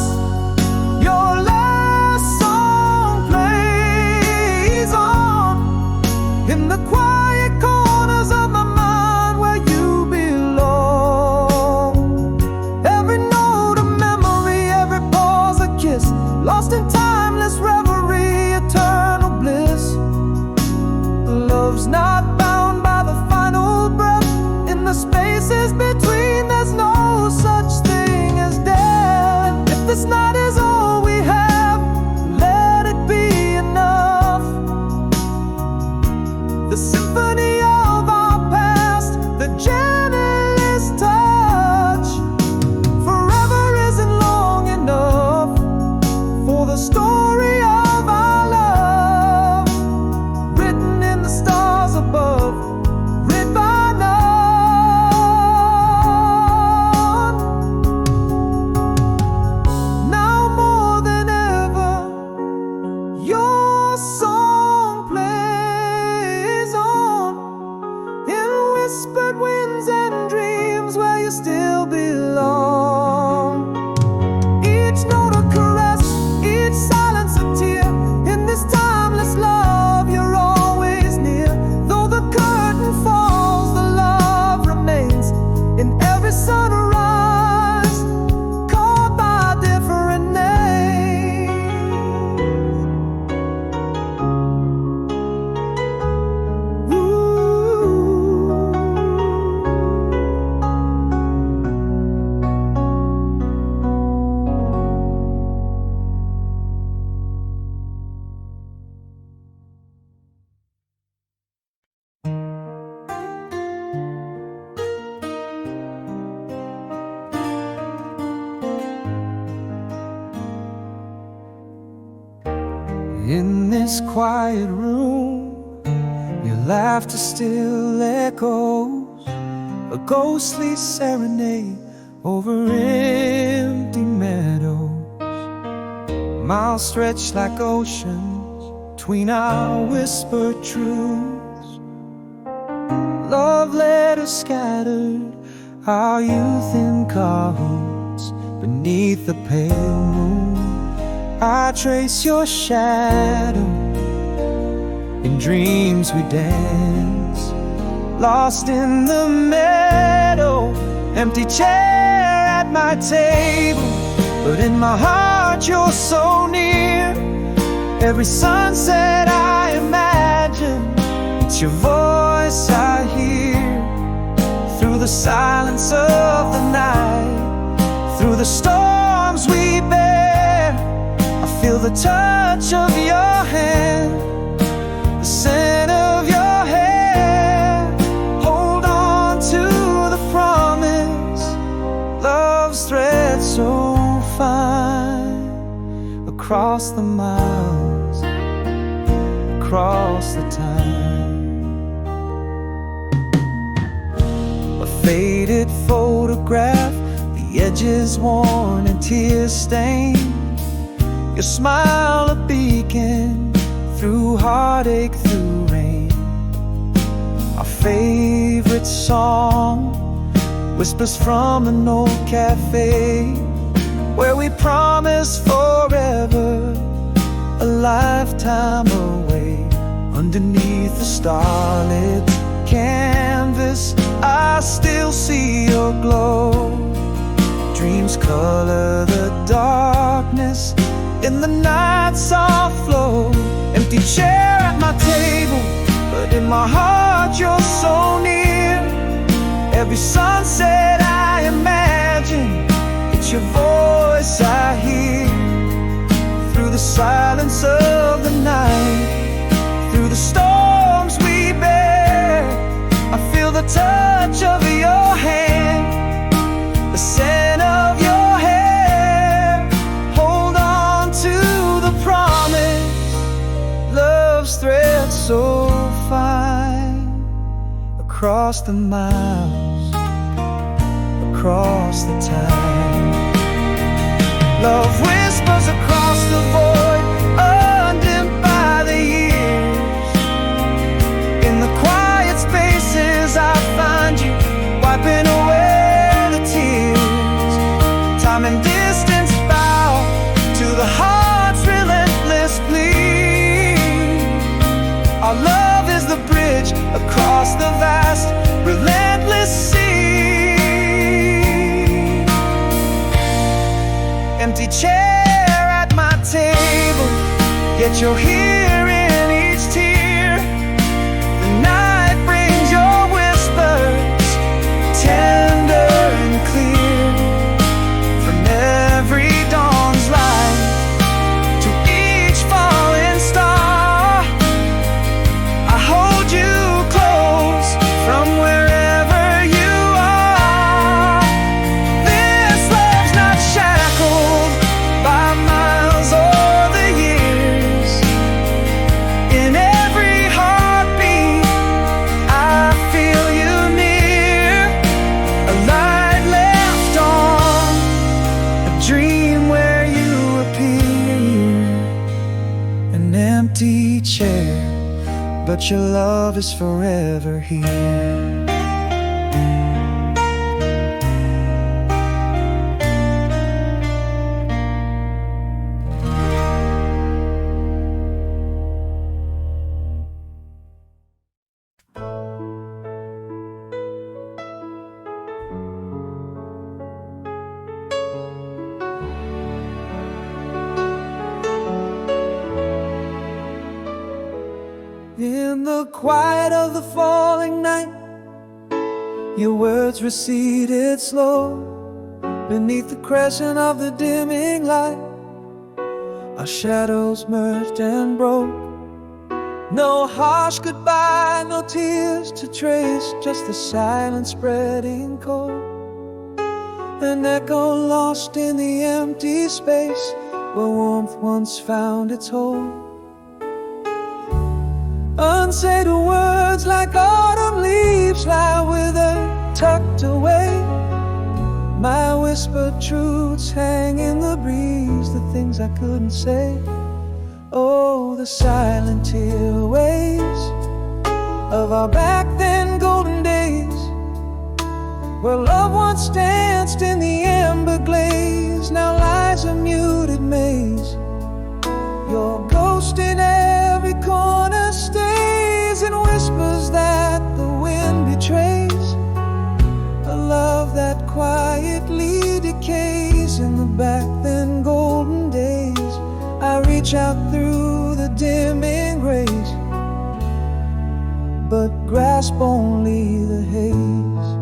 your last song plays on in the quiet corners of my mind where you belong. Every note a memory, every pause a kiss, lost in timeless reverie, eternal bliss. Love's not bound by the final breath. In the spaces between, there's no such thing as death. If this night is all we have, let it be enough. The symphony of our past, the gentlest touch, forever isn't long enough for the story of our love, written in the stars above, read by none. Now more than ever, your song plays on in whispered winds and dreams where you still belong. Each note a caress, each silence a tear. In this timeless love, you're always near. Though the curtain falls, the love remains in every sunrise, called by different names. In this quiet room, your laughter still echoes, a ghostly serenade over empty meadows. Miles stretch like oceans between our whispered truths. Love letters scattered, our youth in cahoots beneath the pale moon. I trace your shadow, in dreams we dance, lost in the meadow, empty chair at my table, but in my heart you're so near. Every sunset I imagine, it's your voice I hear, through the silence of the night, through the storms we bear. the touch of your hand, the scent of your hair. Hold on to the promise, love's thread so fine, across the miles, across the time. A faded photograph, the edges worn and tears stained. Your smile a beacon through heartache, through rain. Our favorite song, whispers from an old cafe, where we promised forever, a lifetime away. Underneath the starlit canvas, I still see your glow. Dreams color the darkness in the night's soft flow. Empty chair at my table, but in my heart you're so near. Every sunset I imagine, it's your voice I hear. Through the silence of the night, through the storms we bear, I feel the touch of your hand, the scent of your hair. Hold on to the promise, love's thread so fine, across the miles, across the time. Love whispers across the void, undimmed by the years. In the quiet spaces I find you, wiping away the tears. Time and distance bow to the heart's relentless plea. Our love is the bridge across the vast, relentless sea. Empty chair at my table, yet you're here in each tear. The night brings your whispers, tender and clear. From every dawn's light to each falling star, I hold you close from wherever you are. This love's not shackled by miles or the years. In every heartbeat I feel you near. A light left on, a dream where you appear. An empty chair, but your love is forever here. In the quiet of the falling night, your words receded slow. Beneath the crescent of the dimming light, our shadows merged and broke. No harsh goodbye, no tears to trace, just the silence spreading cold. An echo lost in the empty space where warmth once found its hold. Unsaid words like autumn leaves lie withered, tucked away. My whispered truths hang in the breeze, the things I couldn't say. Oh, the silent tear waves of our back then golden days, where love once danced in the amber glaze, now lies a muted maze. Your ghost in every corner stays and whispers that the wind betrays. A love that quietly decays in the back then golden days. I reach out through the dimming rays, but grasp only the haze.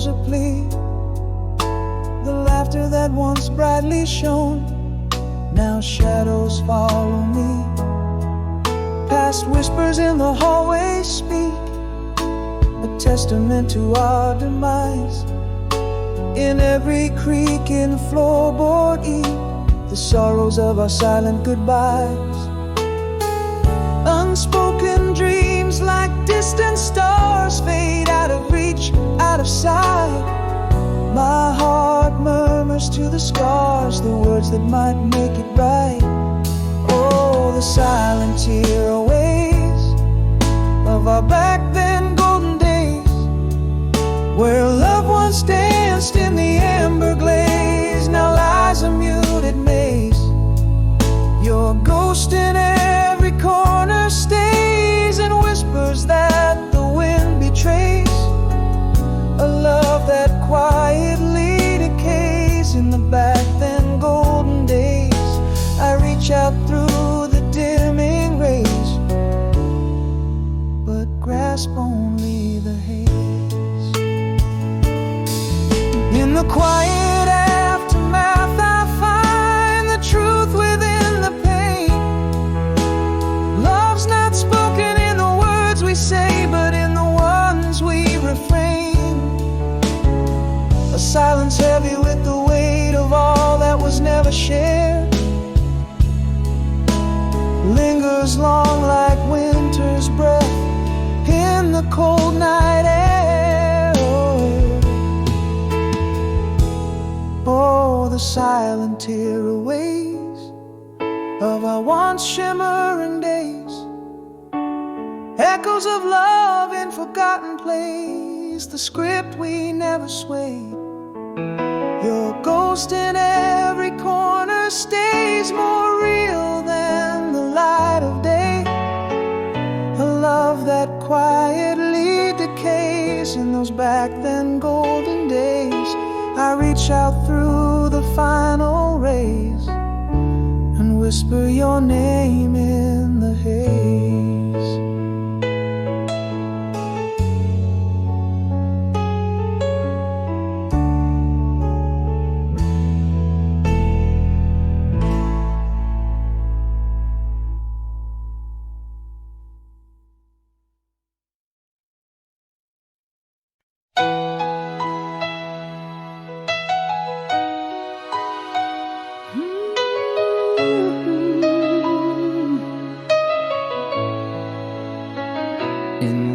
echoes a plea. The laughter that once brightly shone, now shadows follow me. Past whispers in the hallway speak, a testament to our demise. In every creak and floorboard eat the sorrows of our silent goodbyes. Unspoken dreams like distant stars fade out of reach, out of sight. My heart murmurs to the scars the words that might make it right. Oh, the silent tear aways of our back then golden days, where loved ones danced in the amber glaze. Now lies a muted maze. Your ghost in every corner stays and whispers that the wind betrays. A love that quietly decays in the back then golden days. I reach out through the dimming rays, but grasp only the haze. In the quiet aftermath I find the truth within the pain. Love's not spoken in the words we say, but in the ones we refrain. A silence heavy with the weight of all that was never shared, lingers long like winter's breath in the cold night air. Oh, the silent tear aways of our once shimmering days, echoes of love in forgotten place, the script we never swayed. Your ghost in every corner stays more real than the light of day. A love that quietly decays in those back then golden days. I reach out through the final rays and whisper your name in the haze.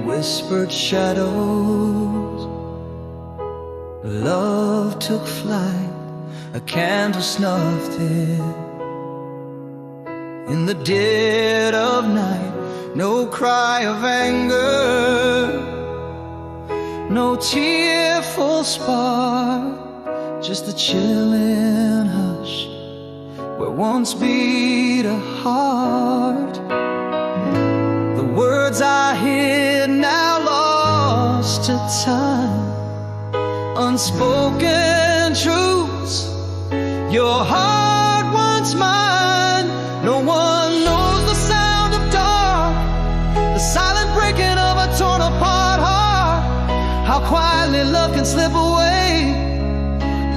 Whispered shadows, love took flight, a candle snuffed it. In the dead of night, no cry of anger, no tearful spark, just the chilling hush where once beat a heart. The words I hear now lost to time, unspoken truths your heart wants mine. No one knows the sound of dark, the silent breaking of a torn apart heart. How quietly love can slip away,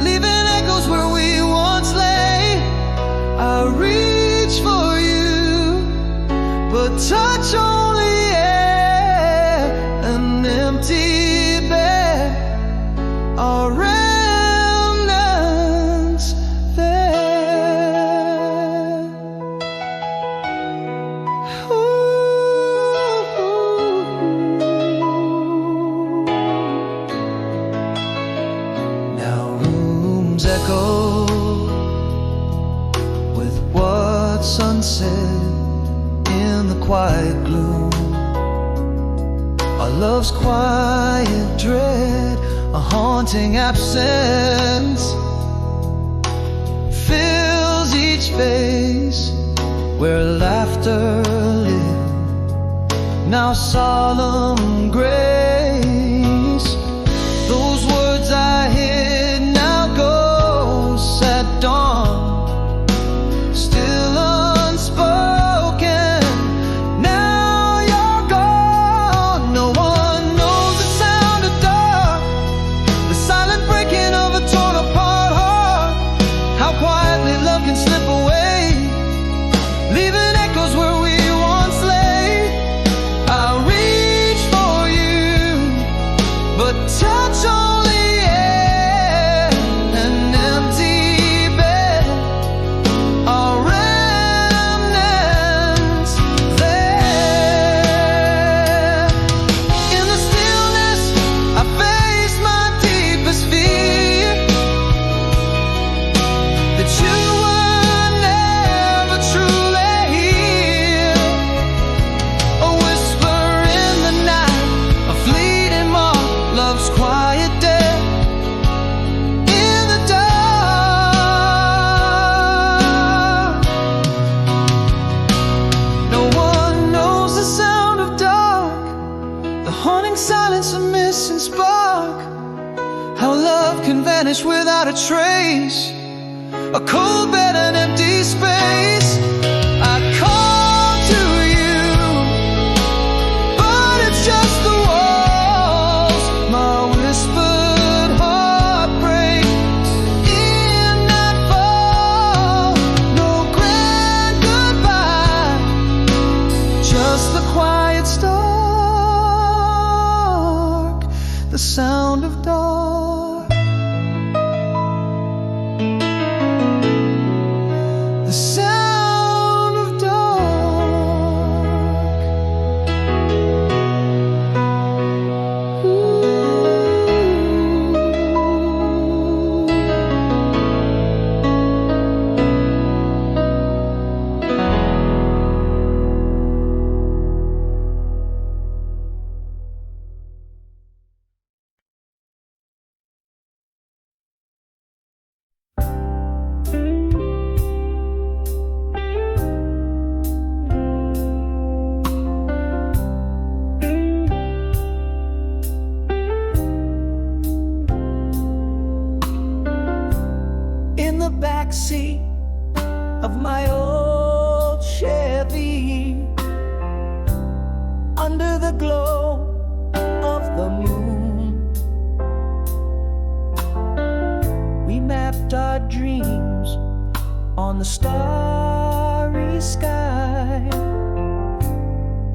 leaving echoes where we once lay. I reach for you, but touch only air, an empty bed, our remnants there. Ooh. Now rooms echo with what's unsaid in the quiet gloom. Our love's quiet dread, a haunting absence, fills each face where laughter lived, now solemn grace. Those words I hear now ghosts at dawn, still unspoken. Now you're gone. No one knows the sound of dark, the without a trace, a cold bed, an empty space. I call to you, but it's just the walls, my whispered heartbreak in that fall. No grand goodbye, just the quiet stark, the sound of dark, the sound of dark. Ooh. In the backseat of my old Chevy, under the glow of the moon, we mapped our dreams on the starry sky,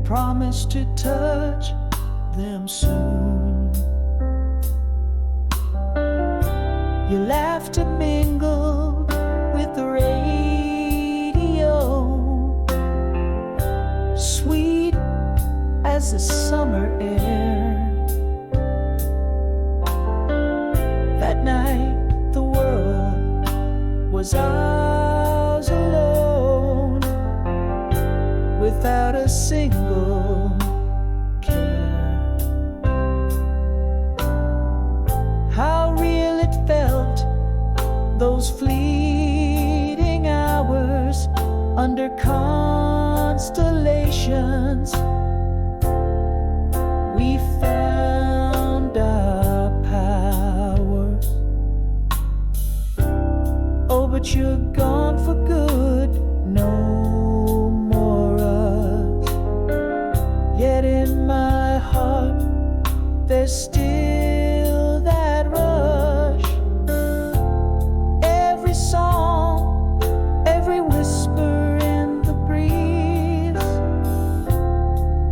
promised to touch them soon. Your laughter mingled with the radio, sweet as the summer air. That night the world was ours alone, without a single care. How real it felt, those fleeting hours under constellations. We found our powers. Oh, but you're gone for good, no more us. Yet in my heart there's still that rush. Every song, every whisper in the breeze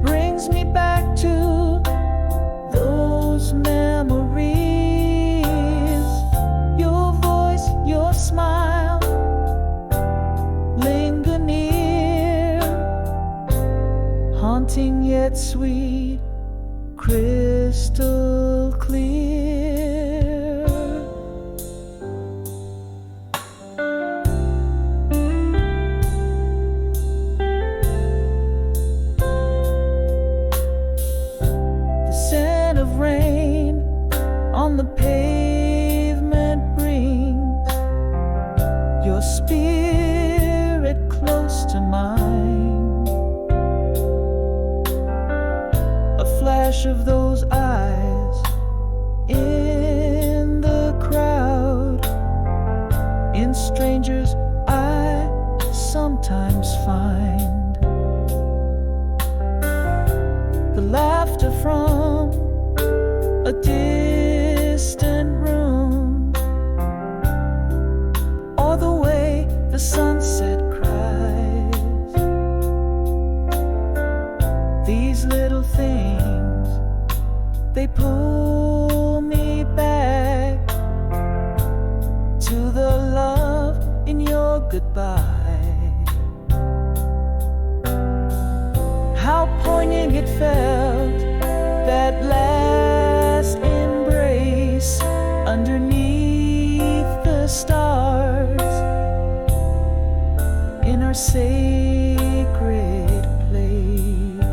brings me back to those memories. Your voice, your smile linger near, haunting yet sweet, crystal clear. The scent of rain on the pavement brings your spirit close to mine. A flash of those eyes in the crowd, in strangers I sometimes find. The laughter from a distant room, or the way the sunset cries. These little things, they pull me back to the love in your goodbye. How poignant it felt, that last embrace underneath the stars in our sacred place.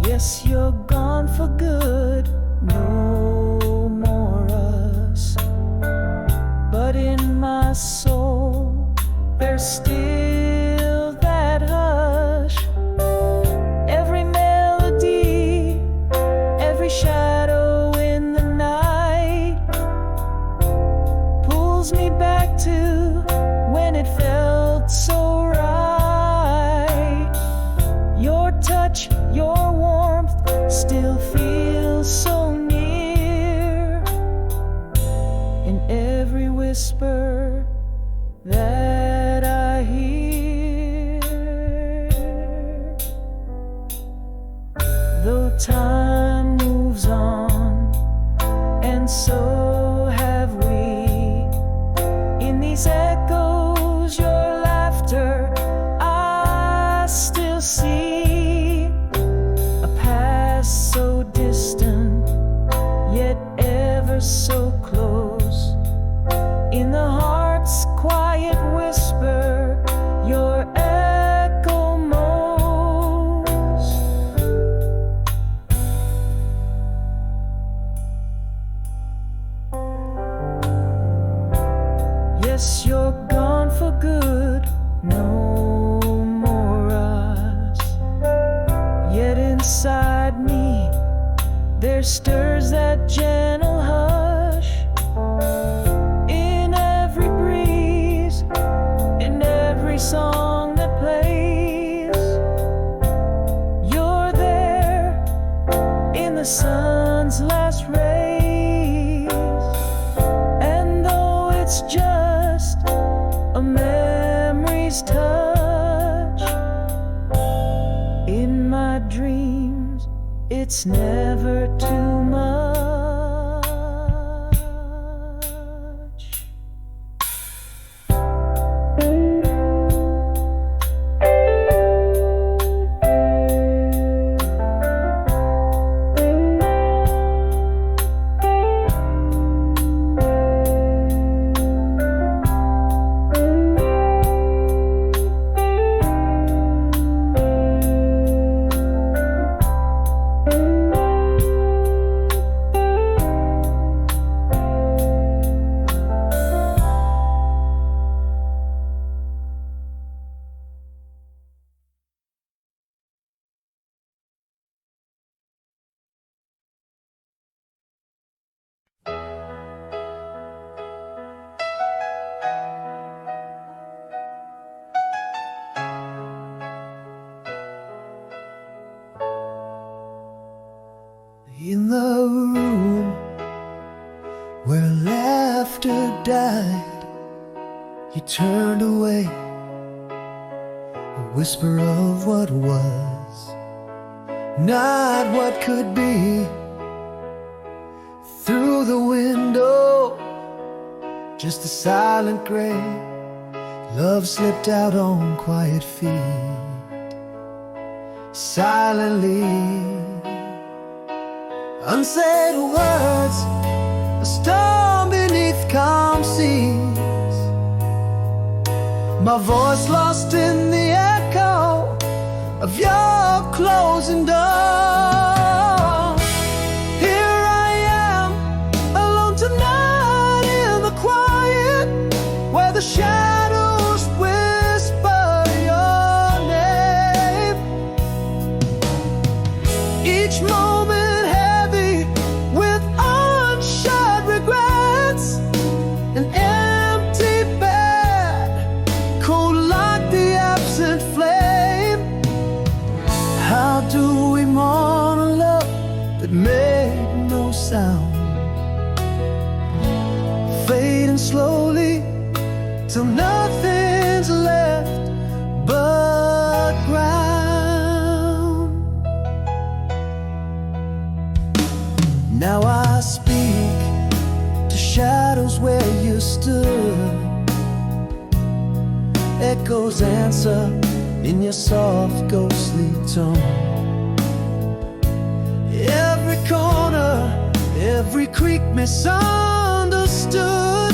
Yes, you're gone for good, no more us. But in my soul there's still that hush. Every melody, every shadow in the night pulls me back to when it felt so right. Your touch, your warmth still feels so near. In every whisper that I hear, though time moves on, and so have we. In these echoes, your laughter I still see. A past so distant, yet ever so close. In the heart's quiet whisper, your echo mows. Yes, you're gone for good, no more us. Yet inside me, there stirs that gentle hush. In every breeze, in every song that plays, you're there in the sun's last rays. And though it's just a memory's touch, in my dreams it's never too much. In the room where laughter died, you turned away, a whisper of what was, not what could be. Through the window, just a silent gray, love slipped out on quiet feet, silently. Unsaid words, a storm beneath calm seas. My voice lost in the echo of your closing door. Here I am, alone tonight in the quiet, where the shadows whisper your name. Each moment an empty bed, cold like the absent flame. How do we mourn a love that made no sound, fading slowly till nothing's left but ground? Now I speak to shadows where you stood. Echoes answer in your soft ghostly tone. Every corner, every creak misunderstood.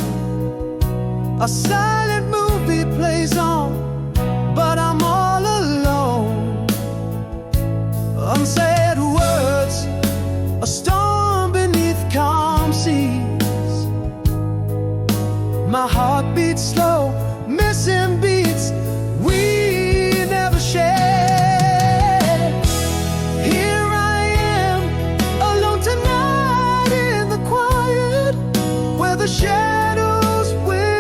A silent movie plays on, but I'm all alone. Unsaid words, a storm beneath calm seas. My heart beats slow, missing beats we never shared. Here I am, alone tonight in the quiet, where the shadows whisper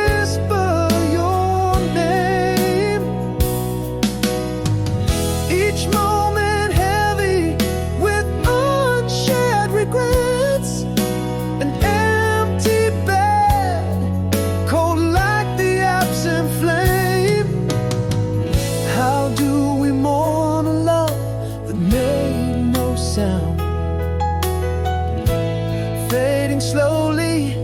slowly,